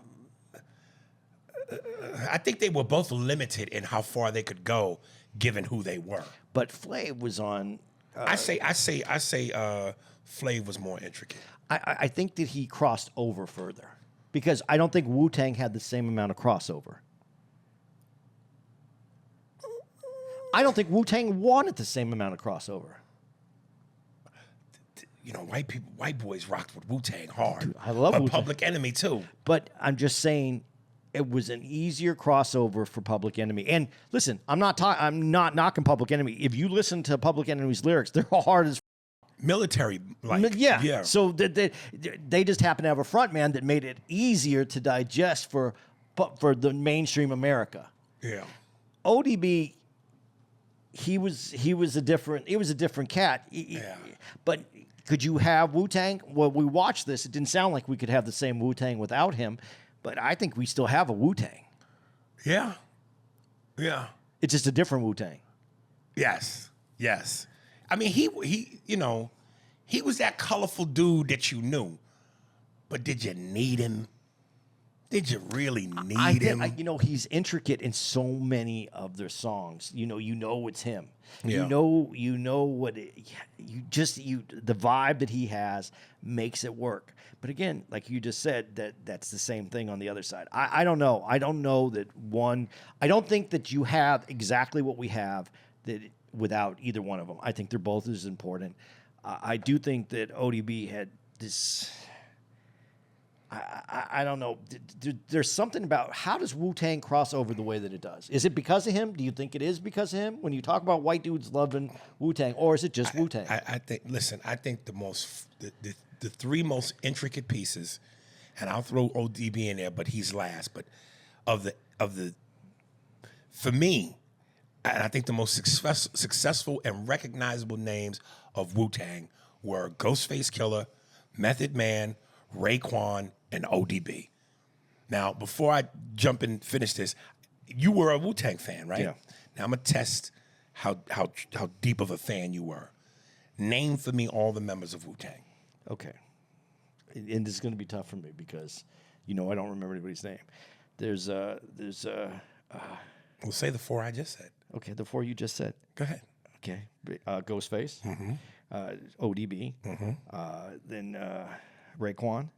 I think they were both limited in how far they could go, given who they were. But Flav was on. I say, Flav was more intricate. I think that he crossed over further because I don't think Wu-Tang had the same amount of crossover. I don't think Wu-Tang wanted the same amount of crossover. White boys rocked with Wu-Tang hard. Dude, I love but Wu-Tang. Public Enemy too. But I'm just saying it was an easier crossover for Public Enemy. And listen, I'm not knocking Public Enemy. If you listen to Public Enemy's lyrics, they're hard as Military, yeah. So they just happen to have a front man that made it easier to digest for the mainstream America. Yeah. ODB, he was a different cat. Yeah. But could you have Wu-Tang? Well, we watched this. It didn't sound like we could have the same Wu-Tang without him, but I think we still have a Wu-Tang. Yeah. Yeah. It's just a different Wu-Tang. Yes. I mean, he was that colorful dude that you knew, but did you need him? Did you really need him? He's intricate in so many of their songs. You know it's him. Yeah. You know what the vibe that he has makes it work. But again, like you just said, that's the same thing on the other side. I don't know. I don't know that one. I don't think that you have exactly what we have without either one of them. I think they're both as important. I do think that ODB had this. I don't know. There's something about how does Wu-Tang cross over the way that it does? Is it because of him? Do you think it is because of him? When you talk about white dudes loving Wu-Tang, or is it just Wu-Tang? I think. Listen, I think the three most intricate pieces, and I'll throw ODB in there, but he's last. But of the, for me, and I think the most successful and recognizable names of Wu-Tang were Ghostface Killer, Method Man, Raekwon, and ODB. Now, before I jump and finish this, you were a Wu-Tang fan, right? Yeah. Now I'm gonna test how deep of a fan you were. Name for me all the members of Wu-Tang. Okay. And this is going to be tough for me because, I don't remember anybody's name. We'll say the four I just said. Okay, the four you just said. Go ahead. Okay. Ghostface, ODB, then Raekwon,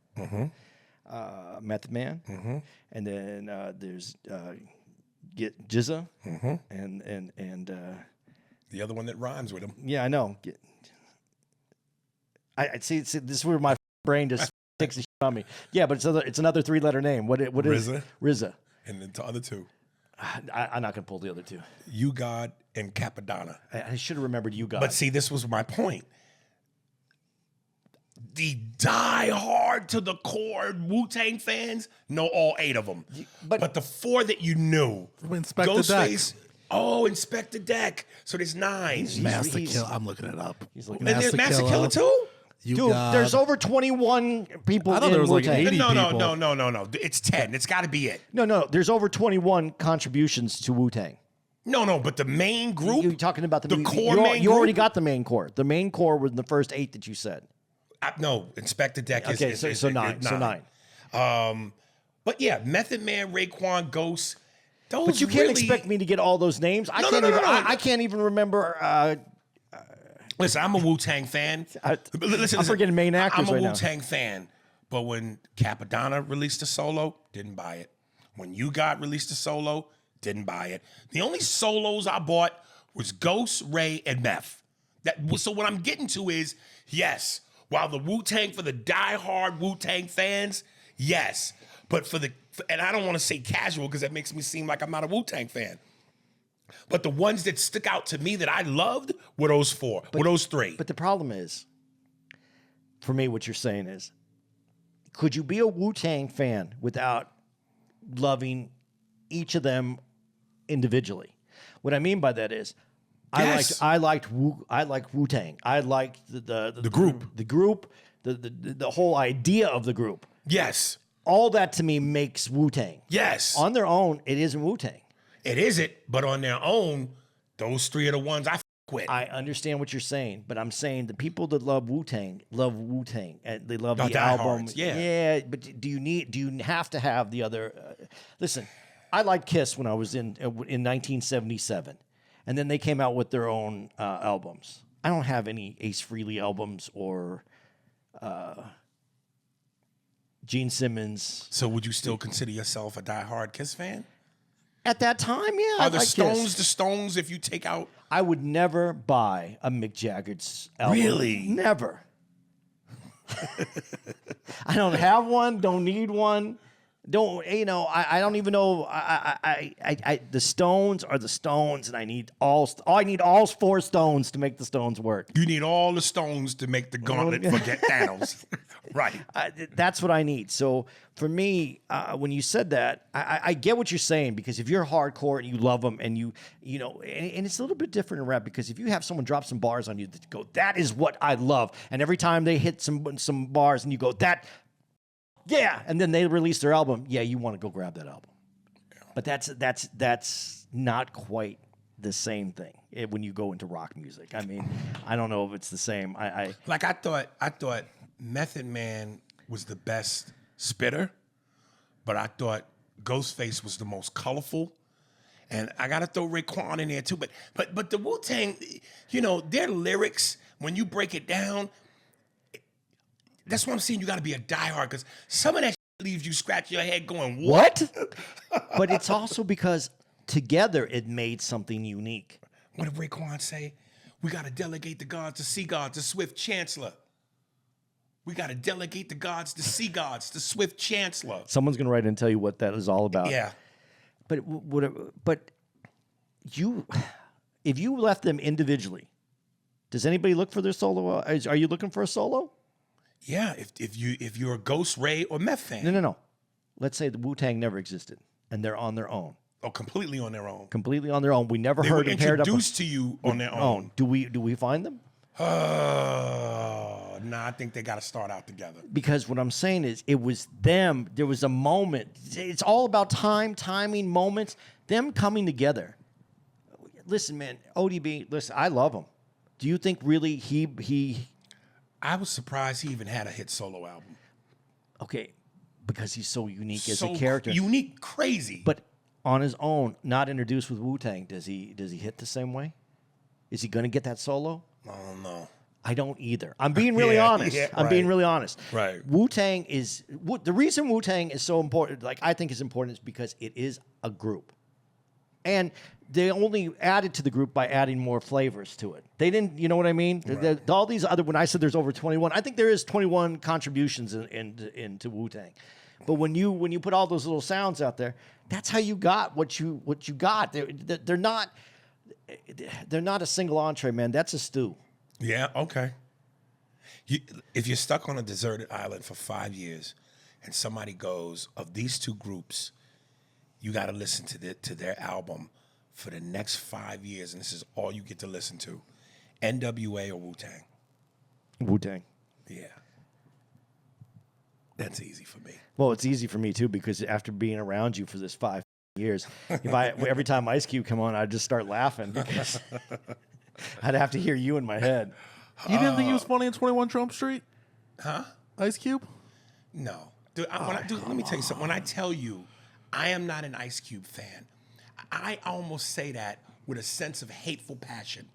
Method Man, and then there's Jizza, and the other one that rhymes with him. Yeah, I know. I see. This is where my brain just takes the shit on me. Yeah, but it's another three-letter name. What is RZA? RZA. And then the other two. I'm not gonna pull the other two. You God and Capadonna. I should have remembered You God. But see, this was my point. The die-hard to the core Wu-Tang fans know all 8 of them. But the 4 that you knew, Inspector Ghostface. Oh, Inspector Deck. So there's 9. Master Kill. I'm looking it up. He's looking. And there's Master Killer too? Dude, there's over 21 people I thought in there was like Wu-Tang. 80 people. No. It's 10. It's got to be it. No. There's over 21 contributions to Wu-Tang. No. But the main group. You're talking about the core you, main you already group? got the main core. The main core was the first 8 that you said. No, Inspector Deck is. Okay, so 9. So 9. But yeah, Method Man, Raekwon, Ghost. Those But you can't expect me to get all those names. I can't even remember. Listen, I'm a Wu-Tang fan. Listen, I'm forgetting main actors I'm a right now. Wu-Tang fan. But when Capadonna released a solo, didn't buy it. When You God released a solo, didn't buy it. The only solos I bought was Ghost, Ray, and Meth. So what I'm getting to is, yes, while the Wu-Tang, for the die-hard Wu-Tang fans, yes. But and I don't want to say casual because that makes me seem like I'm not a Wu-Tang fan. But the ones that stick out to me that I loved were those 4, were those 3. But the problem is, for me, what you're saying is, could you be a Wu-Tang fan without loving each of them individually? What I mean by that is, Yes. I liked Wu-Tang. I liked the group. the whole idea of the group. Yes. All that to me makes Wu-Tang. Yes. On their own, it isn't Wu-Tang. It isn't, but on their own, those 3 are the ones I f with. I understand what you're saying, but I'm saying the people that love Wu-Tang, and they love the diehards, album. yeah. But do you have to have the other? Listen, I liked Kiss when I was in 1977, and then they came out with their own albums. I don't have any Ace Frehley albums or Gene Simmons. So would you still consider yourself a diehard Kiss fan? At that time, yeah. Are the Stones Kiss. the Stones if you take out... I would never buy a Mick Jagger's album. Really? Never. I don't have one. Don't need one. I don't even know. The Stones are the Stones, and I need all 4 Stones to make the Stones work. You need all the Stones to make the gauntlet forget Thanos. Right. That's what I need. So for me, when you said that, I get what you're saying, because if you're hardcore and you love them, and and it's a little bit different in rap, because if you have someone drop some bars on you that go, that is what I love, and every time they hit some bars and you go, that. Yeah, and then they release their album. Yeah, you want to go grab that album, but that's not quite the same thing when you go into rock music. I mean, I don't know if it's the same. I thought Method Man was the best spitter, but I thought Ghostface was the most colorful, and I gotta throw Raekwon in there too. But the Wu-Tang, their lyrics, when you break it down. That's why I'm saying you got to be a diehard, because some of that leaves you scratch your head going, what? But it's also because together it made something unique. What did Raekwon say? We got to delegate the gods to see gods, the swift chancellor. We got to delegate the gods, the sea gods, the swift chancellor. Someone's gonna write in and tell you what that is all about. Yeah. But if you left them individually, does anybody look for their solo? Are you looking for a solo? Yeah, if you're a Ghost Ray or Meth fan. No. Let's say the Wu-Tang never existed and they're on their own. Oh, completely on their own. Completely on their own. We never They heard were them paired up. introduced to you on their own. Do we find them? Nah, I think they got to start out together. Because what I'm saying is, it was them. There was a moment. It's all about timing, moments. Them coming together. Listen, man, ODB. Listen, I love him. Do you think really he? I was surprised he even had a hit solo album. Okay, because he's so unique as So a character. unique, crazy. But on his own, not introduced with Wu-Tang, does he hit the same way? Is he going to get that solo? I don't know. I don't either. I'm being really honest. I'm being really honest. Right. Wu-Tang is the reason Wu-Tang is so important. Like I think is important is because it is a group, and they only added to the group by adding more flavors to it. They didn't. You know what I mean? Right. All these other. When I said there's over 21, I think there is 21 contributions into Wu-Tang. But when you put all those little sounds out there, that's how you got what you got. They're not a single entree, man. That's a stew. Yeah, okay. If you're stuck on a deserted island for 5 years and somebody goes, of these two groups, you got to listen to their album for the next 5 years, and this is all you get to listen to, NWA or Wu-Tang? Wu-Tang. Yeah. That's easy for me. Well, it's easy for me too because after being around you for this 5 years, every time Ice Cube come on, I'd just start laughing because I'd have to hear you in my head. You didn't think he was funny in 21 Trump Street? Huh? Ice Cube? No. Dude, let me tell you something. When I tell you I am not an Ice Cube fan, I almost say that with a sense of hateful passion.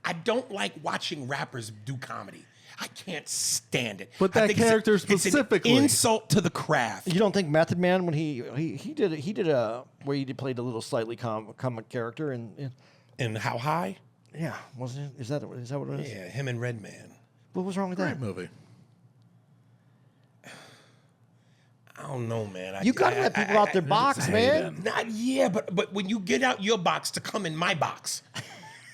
I don't like watching rappers do comedy. I can't stand it. But I that think character specifically. it's an insult to the craft. You don't think Method Man when he did a where he played a little slightly comic character and And How High? yeah, wasn't it? Is that what it is? Yeah, him and Redman. What was wrong with Great that? movie. I don't know, man. You gotta let people out their box, man. But when you get out your box to come in my box,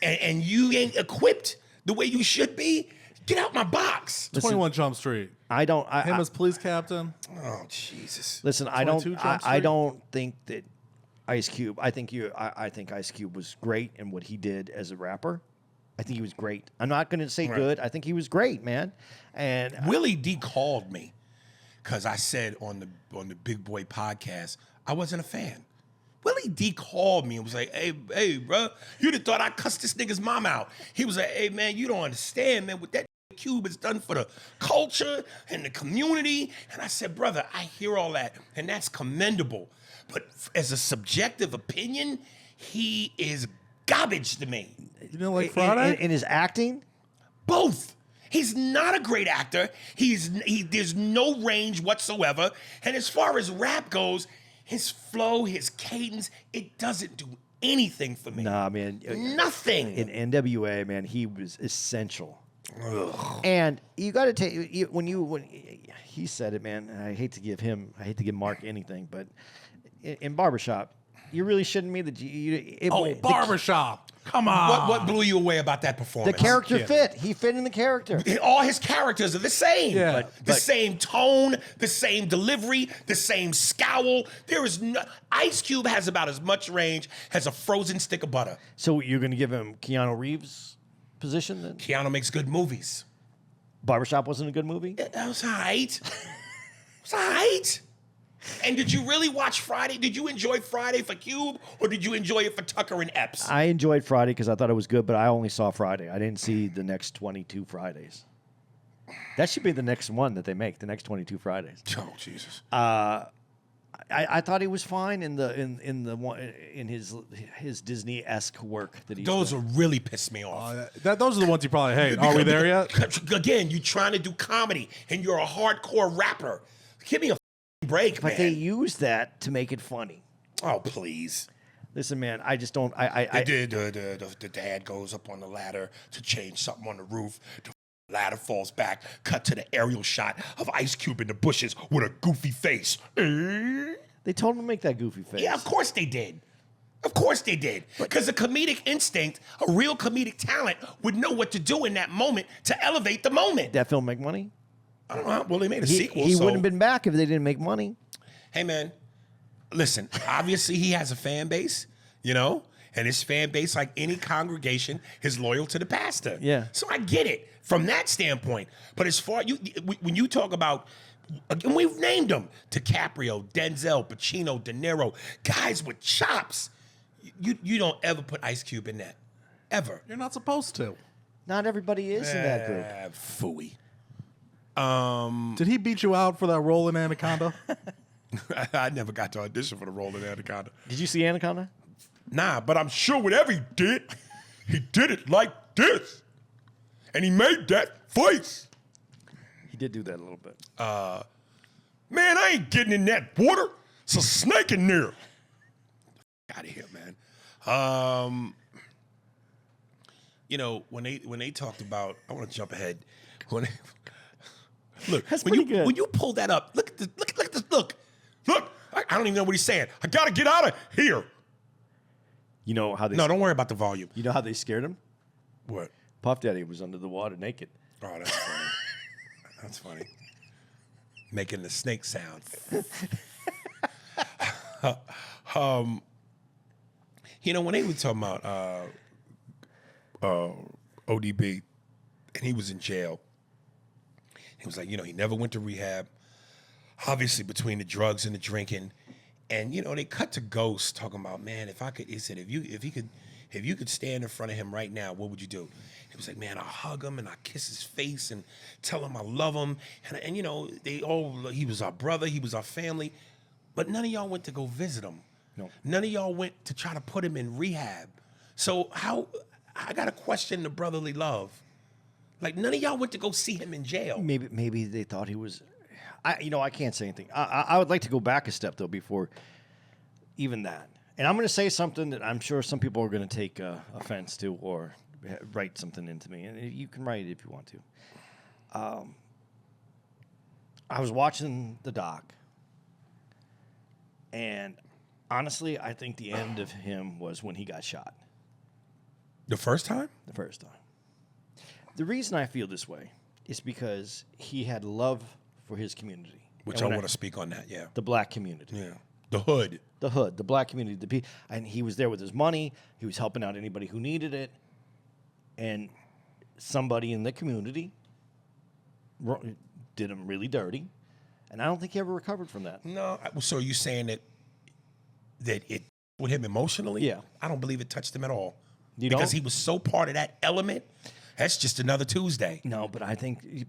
and you ain't equipped the way you should be, get out my box. 21 Jump Street. I don't. Him as police captain. Oh Jesus! Listen, 22 Jump I Street? don't think that Ice Cube. I think Ice Cube was great in what he did as a rapper. I think he was great. I'm not going to say good. I think he was great, man. And Willie D called me because I said on the Big Boy podcast I wasn't a fan. Willie D called me and was like, hey, bro, you'd have thought I cussed this nigga's mom out. He was like, hey, man, you don't understand, man, what that Cube has done for the culture and the community. And I said, brother, I hear all that, and that's commendable. But as a subjective opinion, he is garbage to me. You didn't like Friday? in his acting, Both. He's not a great actor. There's no range whatsoever. And as far as rap goes, his flow, his cadence, it doesn't do anything for me. nah, man. Nothing. In NWA, man, he was essential. And you got to take when he said it, man. I hate to give Mark anything, but in Barbershop, you really shouldn't me that Barbershop. Come on. What blew you away about that the performance? character fit. He fit in the character. All his characters are the same. Yeah. The same tone, the same delivery, the same scowl. There is no Ice Cube has about as much range as a frozen stick of butter. So you're going to give him Keanu Reeves' position then? Keanu makes good movies. Barbershop wasn't a good movie. That was all right. It was all right. And did you really watch Friday? Did you enjoy Friday for Cube, or did you enjoy it for Tucker and Epps? I enjoyed Friday because I thought it was good, but I only saw Friday. I didn't see the next 22 Fridays. That should be the next one that they make. The next 22 Fridays. Oh Jesus! I thought he was fine in his Disney-esque work that he's Those done. will really piss me off. Those are the ones you probably hate. Are we there yet? Again, you're trying to do comedy, and you're a hardcore rapper. Give me a break, But man. they use that to make it funny. Oh, please. Listen, man, I just don't. The dad goes up on the ladder to change something on the roof. The Ladder falls back, cut to the aerial shot of Ice Cube in the bushes with a goofy face. They told him to make that goofy face. Yeah, of course they did. Of course they did. Because a comedic instinct, a real comedic talent, would know what to do in that moment to elevate the moment. Did that film make money? I don't know. Well, they made a He sequel. wouldn't so. have been back if they didn't make money. Hey, man, listen, obviously he has a fan base, you know? And his fan base, like any congregation, is loyal to the pastor. Yeah. So I get it from that standpoint. But as far when you talk about, and we've named them, DiCaprio, Denzel, Pacino, De Niro, guys with chops. You don't ever put Ice Cube in that, ever. You're not supposed to. Not everybody is in that group. Phooey. Did he beat you out for that role in Anaconda? I never got to audition for the role in Anaconda. Did you see Anaconda? Nah, but I'm sure whatever he did it like this. And he made that face. He did do that a little bit. Man, I ain't getting in that water. It's a snake in there. Out of here, man. You know, when they talked about, I want to jump ahead. Look, That's when pretty good. When you pull that up, look at this. Look. I don't even know what he's saying. I gotta get out of here. You know how they? No, don't worry about the volume. You know how they scared him? What? Puff Daddy was under the water naked. Oh, that's funny. That's funny. Making the snake sound. You know, when they were talking about ODP, and he was in jail, he was like, you know, he never went to rehab. Obviously, between the drugs and the drinking, and you know, they cut to Ghost talking about, man, if I could, he said, if you could stand in front of him right now, what would you do? He was like, man, I'll hug him and I'll kiss his face and tell him I love him. And you know, he was our brother, he was our family, but none of y'all went to go visit him. No. None of y'all went to try to put him in rehab. So I got to question the brotherly love. Like, none of y'all went to go see him in jail. Maybe they thought he was. I can't say anything. I would like to go back a step though before even that. And I'm going to say something that I'm sure some people are going to take offense to or write something into me. And you can write it if you want to. I was watching the doc, and honestly, I think the end of him was when he got shot. The first time? The first time. The reason I feel this way is because he had love for his community. Which I want to speak on that, yeah. The black community. Yeah. The hood. The hood, the black community. And he was there with his money. He was helping out anybody who needed it. And somebody in the community did him really dirty. And I don't think he ever recovered from that. No. So are you saying that it with him emotionally? Yeah. I don't believe it touched him at all. You because don't? he was so part of that element. That's just another Tuesday. No, but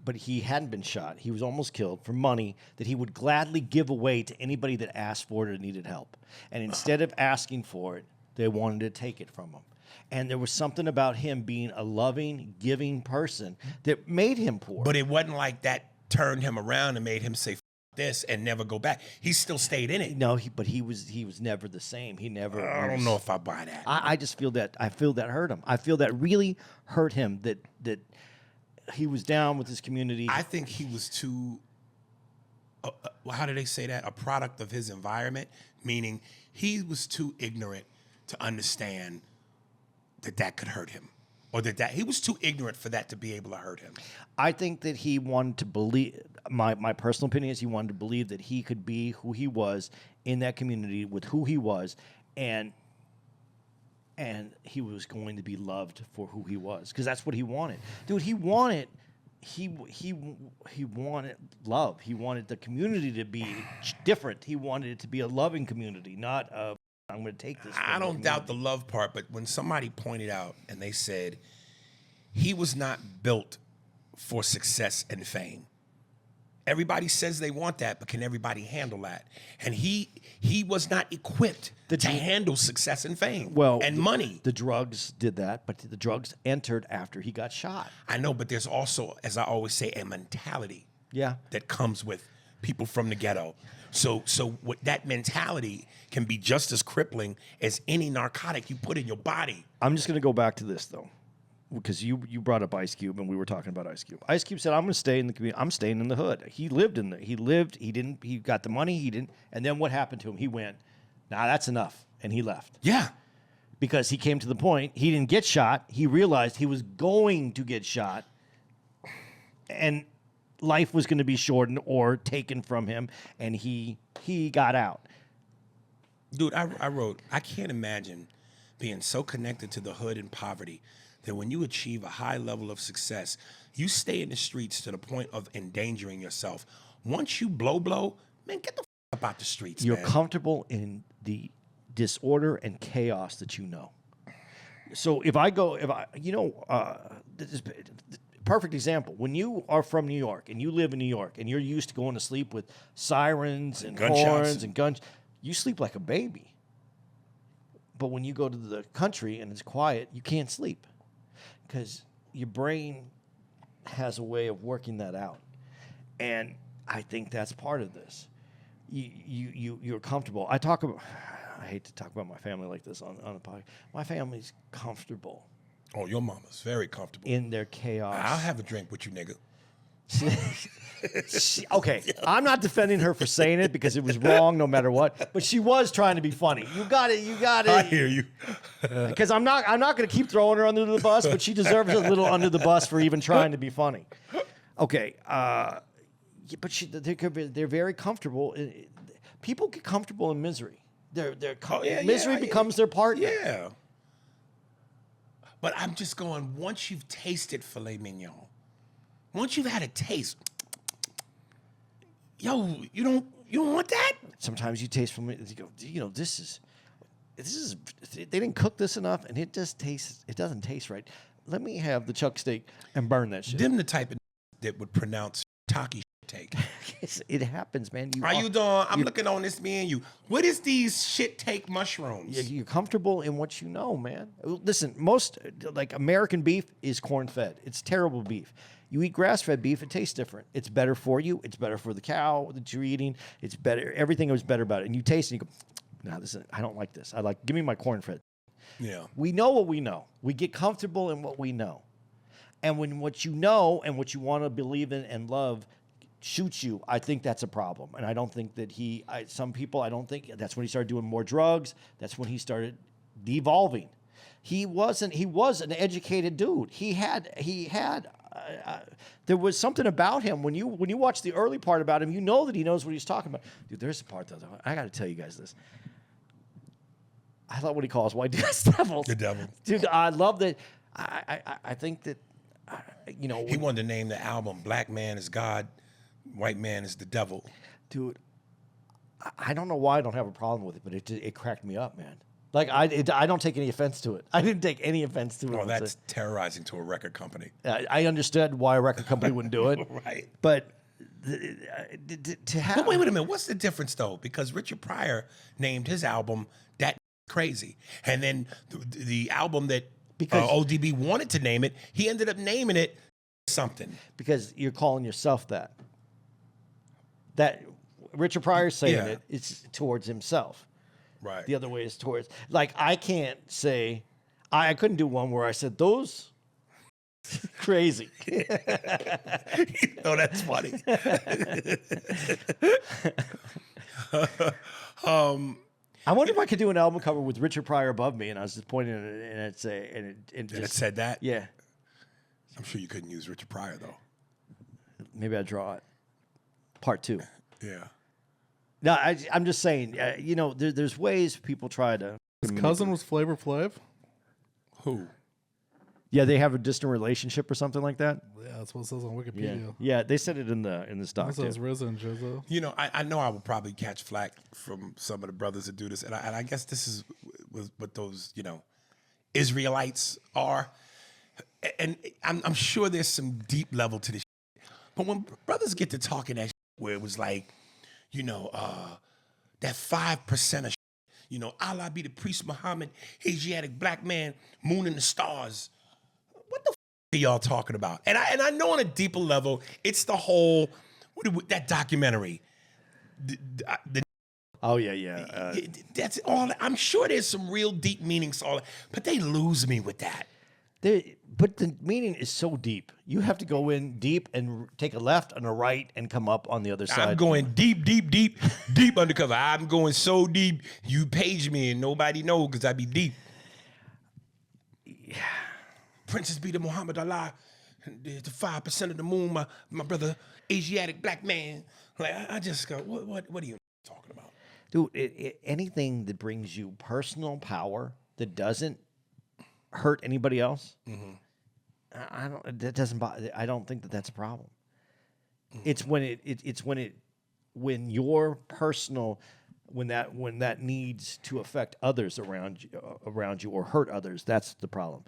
but he hadn't been shot. He was almost killed for money that he would gladly give away to anybody that asked for it or needed help. And instead of asking for it, they wanted to take it from him. And there was something about him being a loving, giving person that made him poor. But it wasn't like that turned him around and made him say, this and never go back. He still stayed in it. No, but he was never the same. He never. I don't know if I buy that. I just feel that. I feel that hurt him. I feel that really hurt him. That he was down with his community. I think he was too. How do they say that? A product of his environment, meaning he was too ignorant to understand that could hurt him, or that he was too ignorant for that to be able to hurt him. I think that he wanted to believe. My personal opinion is he wanted to believe that he could be who he was in that community with who he was, and he was going to be loved for who he was, because that's what he wanted, dude. He wanted love. He wanted the community to be different. He wanted it to be a loving community, not a. I'm going to take this. I don't doubt the love part, but when somebody pointed out and they said he was not built for success and fame. Everybody says they want that, but can everybody handle that? And he was not equipped to handle success and fame and money. The drugs did that, but the drugs entered after he got shot. I know, but there's also, as I always say, a mentality that comes with people from the ghetto. So what that mentality can be just as crippling as any narcotic you put in your body. I'm just going to go back to this, though. because you brought up Ice Cube and we were talking about Ice Cube. Ice Cube said, "I'm going to stay in the community. I'm staying in the hood." He lived in the. He lived. He didn't. He got the money. He didn't. And then what happened to him? He went, "Nah, that's enough," and he left. Yeah. Because he came to the point. He didn't get shot. He realized he was going to get shot, and life was going to be shortened or taken from him, and he got out. Dude, I wrote, I can't imagine being so connected to the hood and poverty that when you achieve a high level of success, you stay in the streets to the point of endangering yourself. Once you blow, man, get the f out the streets, You're man. comfortable in the disorder and chaos that you know. So if I, this is perfect example. When you are from New York and you live in New York and you're used to going to sleep with sirens and gunshots horns and guns, you sleep like a baby. But when you go to the country and it's quiet, you can't sleep because your brain has a way of working that out. And I think that's part of this. You're comfortable. I hate to talk about my family like this on a podcast. My family's comfortable Oh, your mama's very comfortable. in their chaos. I'll have a drink with you, nigga. Okay, I'm not defending her for saying it because it was wrong no matter what, but she was trying to be funny. You got it. I hear you. Because I'm not going to keep throwing her under the bus, but she deserves a little under the bus for even trying to be funny. Okay, but they're very comfortable. People get comfortable in misery. Misery becomes their partner. Yeah. But I'm just going, once you've tasted filet mignon, once you've had a taste, yo, you don't want that? Sometimes you taste from it, you go, this is, they didn't cook this enough, and it doesn't taste right. Let me have the chuck steak and burn that shit. Them the type of that would pronounce taki take. It happens, man. How you doing? I'm looking on this, me and you. What is these shit take mushrooms? You're comfortable in what you know, man. Listen, most like American beef is corn-fed. It's terrible beef. You eat grass-fed beef, it tastes different. It's better for you. It's better for the cow that you're eating. It's better. Everything is better about it. And you taste it and you go, no, I don't like this. Give me my corn-fed. Yeah. We know what we know. We get comfortable in what we know. And when what you know and what you want to believe in and love shoots you, I think that's a problem. And I don't think that some people, I don't think that's when he started doing more drugs. That's when he started devolving. He was an educated dude. There was something about him when you watch the early part about him, you know that he knows what he's talking about. Dude, there's a part though, I got to tell you guys this. I love what he calls white guys devils. The devil. Dude, I love that. I think that, He wanted to name the album Black Man is God, White Man is the Devil. Dude, I don't know why I don't have a problem with it, but it cracked me up, man. Like, I don't take any offense to it. I didn't take any offense to it. Oh, that's terrorizing to a record company. I understood why a record company wouldn't do it. Right. But to have... But wait a minute. What's the difference, though? Because Richard Pryor named his album That Crazy. And then the album that ODB wanted to name it, he ended up naming it something. Because you're calling yourself that. That Richard Pryor's saying it's towards himself. Right. The other way is towards, like, I can't say, I couldn't do one where I said those crazy. That's funny. I wonder if I could do an album cover with Richard Pryor above me, and I was just pointing at it, and it'd say, and it said that? Yeah. I'm sure you couldn't use Richard Pryor, though. Maybe I'd draw it. Part 2. Yeah. No, I'm just saying, there's ways people try to. His cousin was Flavor Flav? Who? Yeah, they have a distant relationship or something like that. Yeah, that's what it says on Wikipedia. Yeah, they said it in the stock. It says RZA and Jizzo. I know I will probably catch flack from some of the brothers that do this, and I guess this is what those Israelites are, and I'm sure there's some deep level to this. But when brothers get to talking that where it was like, that 5% of Allah be the priest Muhammad, Asiatic black man, moon and the stars. What the are y'all talking about? And I know on a deeper level, it's the whole that documentary. Oh yeah. That's all. I'm sure there's some real deep meanings, but they lose me with that. But the meaning is so deep. You have to go in deep and take a left and a right and come up on the other side. I'm going deep, deep, deep, deep undercover. I'm going so deep, you page me and nobody know because I be deep. Yeah. Princess be the Muhammad Allah, the 5% of the moon, my brother, Asiatic black man. Like, I just go, what are you talking about? Dude, anything that brings you personal power that doesn't hurt anybody else, I don't. That doesn't bother. I don't think that that's a problem. It's when your personal, when that needs to affect others around you or hurt others. That's the problem.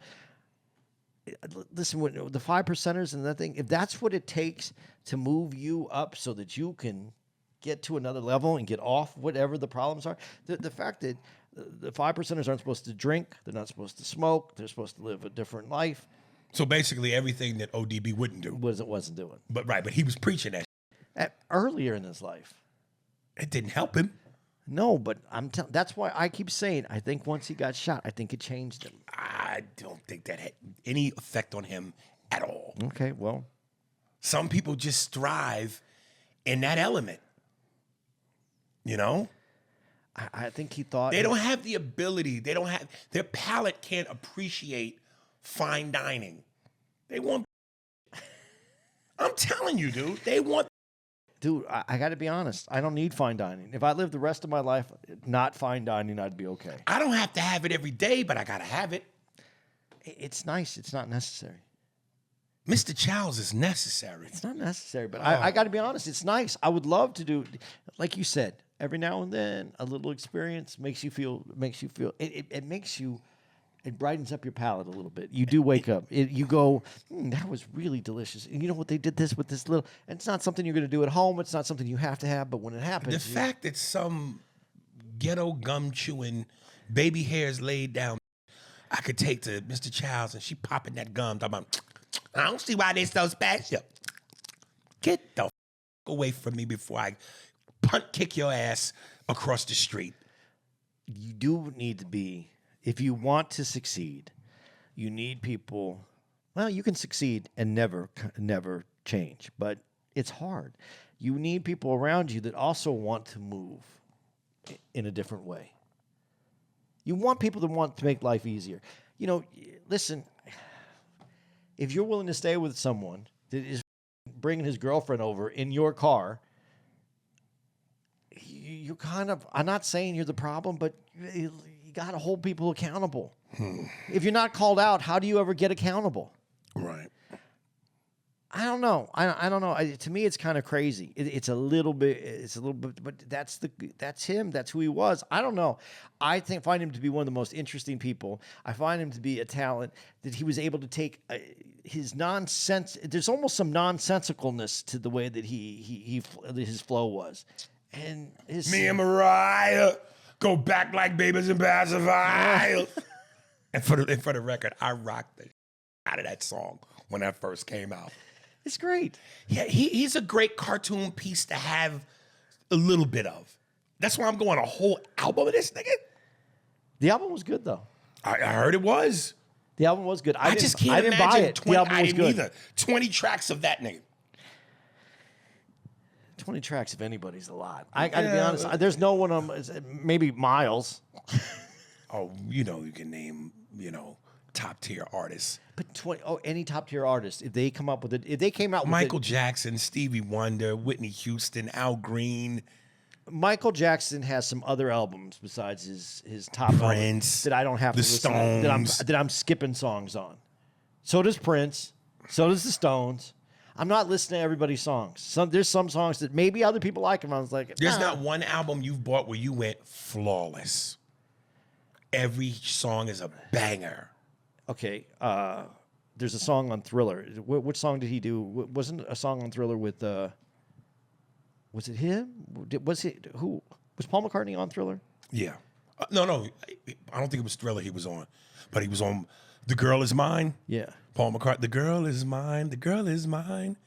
Listen, when the 5%ers and that thing, if that's what it takes to move you up so that you can get to another level and get off whatever the problems are, the fact that the 5%ers aren't supposed to drink, they're not supposed to smoke, they're supposed to live a different life. So basically everything that ODB wouldn't do. Wasn't doing. But he was preaching that. Earlier in his life. It didn't help him. No, but that's why I keep saying, I think once he got shot, I think it changed him. I don't think that had any effect on him at all. Okay, well. Some people just thrive in that element. You know? I think he thought... They don't have the ability. Their palate can't appreciate fine dining. They want... I'm telling you, dude. They want... Dude, I got to be honest. I don't need fine dining. If I lived the rest of my life not fine dining, I'd be okay. I don't have to have it every day, but I got to have it. It's nice. It's not necessary. Mr. Chow's is necessary. It's not necessary, but I got to be honest. It's nice. I would love to do, like you said, every now and then, a little experience makes you feel. It makes you. It brightens up your palate a little bit. You do wake up. You go, that was really delicious. And you know what? They did this with this little. And it's not something you're going to do at home. It's not something you have to have. But when it happens, the fact that some ghetto gum chewing, baby hairs laid down, I could take to Mr. Chow's and she popping that gum. Talking about, I don't see why they so special. Get the away from me before I punt kick your ass across the street. You do need to be. If you want to succeed, you need people. Well, you can succeed and never change, but it's hard. You need people around you that also want to move in a different way. You want people that want to make life easier. You know, listen, if you're willing to stay with someone that is bringing his girlfriend over in your car, you kind of, I'm not saying you're the problem, but you got to hold people accountable. If you're not called out, how do you ever get accountable? Right. I don't know. I don't know. To me, it's kind of crazy. It's a little bit, but that's him. That's who he was. I don't know. I find him to be one of the most interesting people. I find him to be a talent that he was able to take his nonsense. There's almost some nonsensicalness to the way that his flow was. And me and Mariah go back like babies and pacifiers. And for the record, I rocked the out of that song when that first came out. It's great. Yeah, he's a great cartoon piece to have a little bit of. That's why I'm going a whole album of this nigga. The album was good though. I heard it was. The album was good. I just can't imagine buy it. 20, the album I was didn't good. either. 20 tracks of that nigga. 20 tracks of anybody's a lot. I got to be honest. There's no one maybe Miles. Oh, you can name, top tier artists. But any top tier artist, if they come up with it, if they came out with Michael Jackson, Stevie Wonder, Whitney Houston, Al Green. Michael Jackson has some other albums besides his top Prince, albums that I don't have to listen to, that I'm skipping songs on. So does Prince. So does the Stones. I'm not listening to everybody's songs. There's some songs that maybe other people like them. I was like, there's not one album you've bought where you went flawless. Every song is a banger. Okay, there's a song on Thriller. Which song did he do? Wasn't a song on Thriller with? Was it him? Who was Paul McCartney on Thriller? Yeah, no, I don't think it was Thriller he was on, but he was on "The Girl Is Mine." Yeah, Paul McCartney. "The Girl Is Mine." The girl is mine.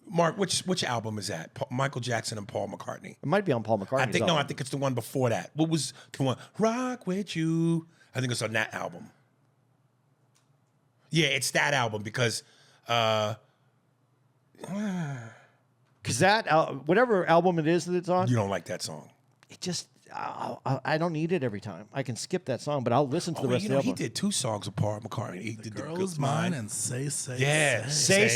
Mark, which album is that? Michael Jackson and Paul McCartney. It might be on Paul McCartney's album. I think it's the one before that. What was the one? "Rock with You"? I think it's on that album. Yeah, it's that album because Because that whatever album it is that it's on, you don't like that song. it just I don't need it every time. I can skip that song, but I'll listen to the rest of the album. He did 2 songs with Paul McCartney. He did Girl The Is Mine and Say. Yeah, Say.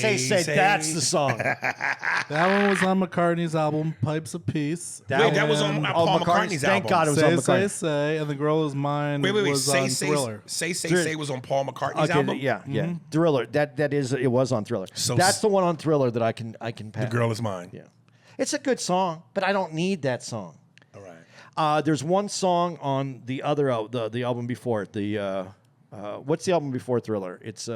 That's the song. That one was on McCartney's album Pipes of Peace. That was on Paul McCartney's Thank album. God it was on McCartney. Say, and The Girl Is Mine Wait. was on Thriller. Say was on Paul McCartney's Okay, album. yeah. Thriller. That is it was on Thriller. So that's the one on Thriller that I can pass. The Girl Is Mine. Yeah, it's a good song, but I don't need that song. All right. There's one song on the other the album before it. What's the album before Thriller? It's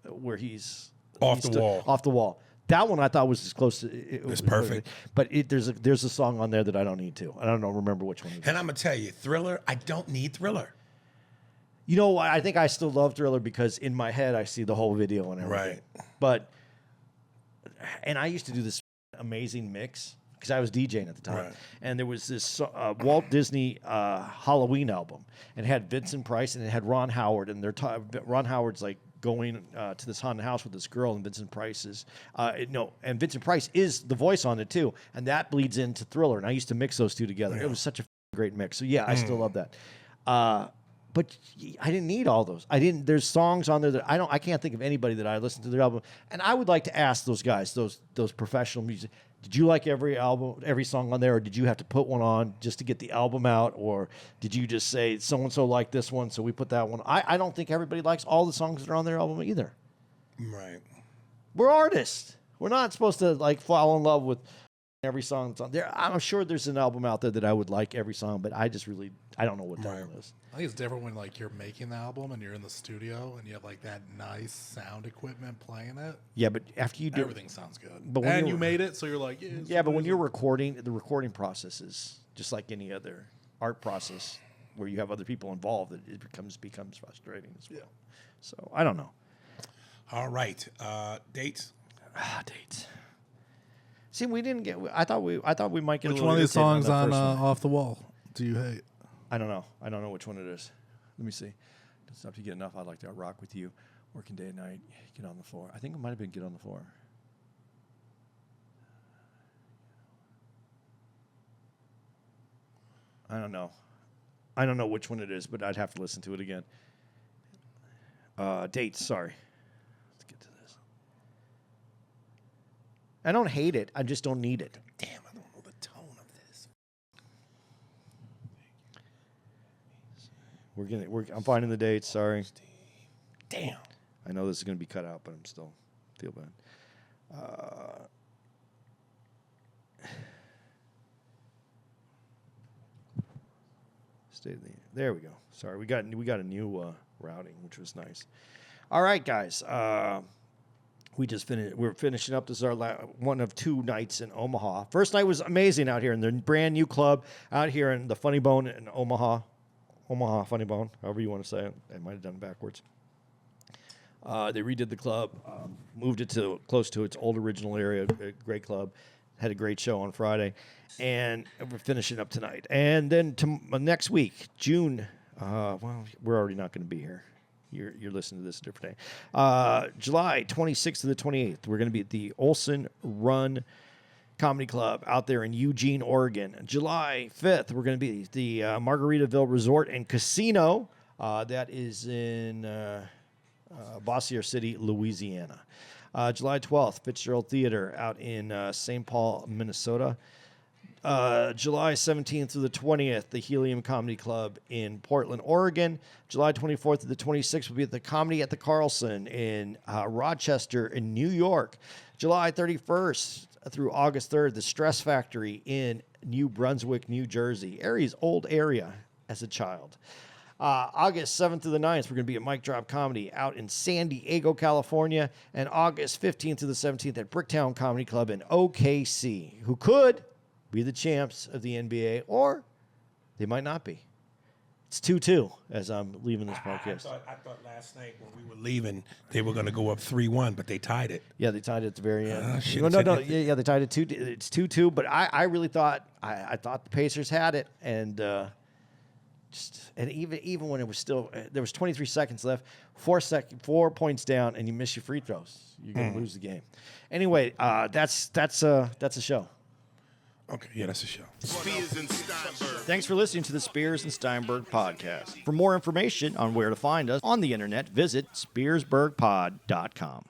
where he's Off the Wall. Off the Wall. That one I thought was as close to it was perfect. But there's a song on there that I don't need to. I don't remember which one. And I'm gonna tell you, Thriller. I don't need Thriller. You know, I think I still love Thriller because in my head I see the whole video and everything. Right. And I used to do this amazing mix because I was DJing at the time. Right. And there was this Walt Disney Halloween album. And it had Vincent Price and it had Ron Howard. And Ron Howard's like going to this haunted house with this girl, and Vincent Price is and Vincent Price is the voice on it too. And that bleeds into Thriller. And I used to mix those two together. Yeah. It was such a great mix. So yeah, I still love that. But I didn't need all those. There's songs on there that I can't think of anybody that I listened to their album. And I would like to ask those guys, those professional music, did you like every song on there, or did you have to put one on just to get the album out, or did you just say so and so liked this one, so we put that one? I don't think everybody likes all the songs that are on their album either. Right. We're artists. We're not supposed to like fall in love with every song that's on there. I'm sure there's an album out there that I would like every song, but I don't know what that one is. I think it's different when like you're making the album and you're in the studio and you have like that nice sound equipment playing it. Yeah, but after you do Everything sounds good. But when and you- you made it, so you're like, yeah. it's Yeah, but when amazing. you're recording, the recording process is just like any other art process where you have other people involved. It becomes frustrating as well. So I don't know. All right. Dates. Dates. See, we didn't get. I thought we might get. Which a one little of these irritated songs that on first one. Off the Wall do you hate? I don't know. I don't know which one it is. Let me see. Don't stop to get enough. I'd like to rock with you. Working day and night. Get on the floor. I think it might have been Get on the Floor. I don't know. I don't know which one it is, but I'd have to listen to it again. Dates, sorry. Let's get to this. I don't hate it. I just don't need it. Damn, I don't know the tone of this. I'm finding the dates. Sorry. Damn. I know this is going to be cut out, but I'm still feel bad. There we go. Sorry, we got a new routing, which was nice. All right, guys. We just finished. We're finishing up. This is our one of 2 nights in Omaha. First night was amazing out here in the brand new club out here in the Funny Bone in Omaha. Omaha Funny Bone, however you want to say it. I might have done it backwards. They redid the club, moved it to close to its old original area. A great club. Had a great show on Friday, and we're finishing up tonight. And then next week, June. Well, we're already not going to be here. You're listening to this a different day. July 26th to the 28th, we're going to be at the Olson Run Comedy Club out there in Eugene, Oregon. July 5th, we're going to be at the Margaritaville Resort and Casino. That is in Bossier City, Louisiana. July 12th, Fitzgerald Theater out in St. Paul, Minnesota. July 17th through the 20th, the Helium Comedy Club in Portland, Oregon. July 24th to the 26th will be at the Comedy at the Carlson in Rochester, in New York. July 31st through August 3rd, the Stress Factory in New Brunswick, New Jersey. Aries' old area as a child. August 7th to the 9th, we're going to be at Mic Drop Comedy out in San Diego, California. And August 15th to the 17th at Bricktown Comedy Club in OKC, who could be the champs of the NBA, or they might not be. It's 2-2 as I'm leaving this podcast. I thought last night when we were leaving, they were going to go up 3-1, but they tied it. Yeah, they tied it at the very end. shit. No. Yeah, they tied it 2. It's 2-2. But I really thought I thought the Pacers had it, and And even when it was still there was 23 seconds left, 4 points down, and you miss your free throws, you're gonna lose the game. Anyway, that's a show. Okay, yeah, that's a show. Spears and Steinberg. Thanks for listening to the Spears and Steinberg podcast. For more information on where to find us on the internet, visit spearsburgpod.com.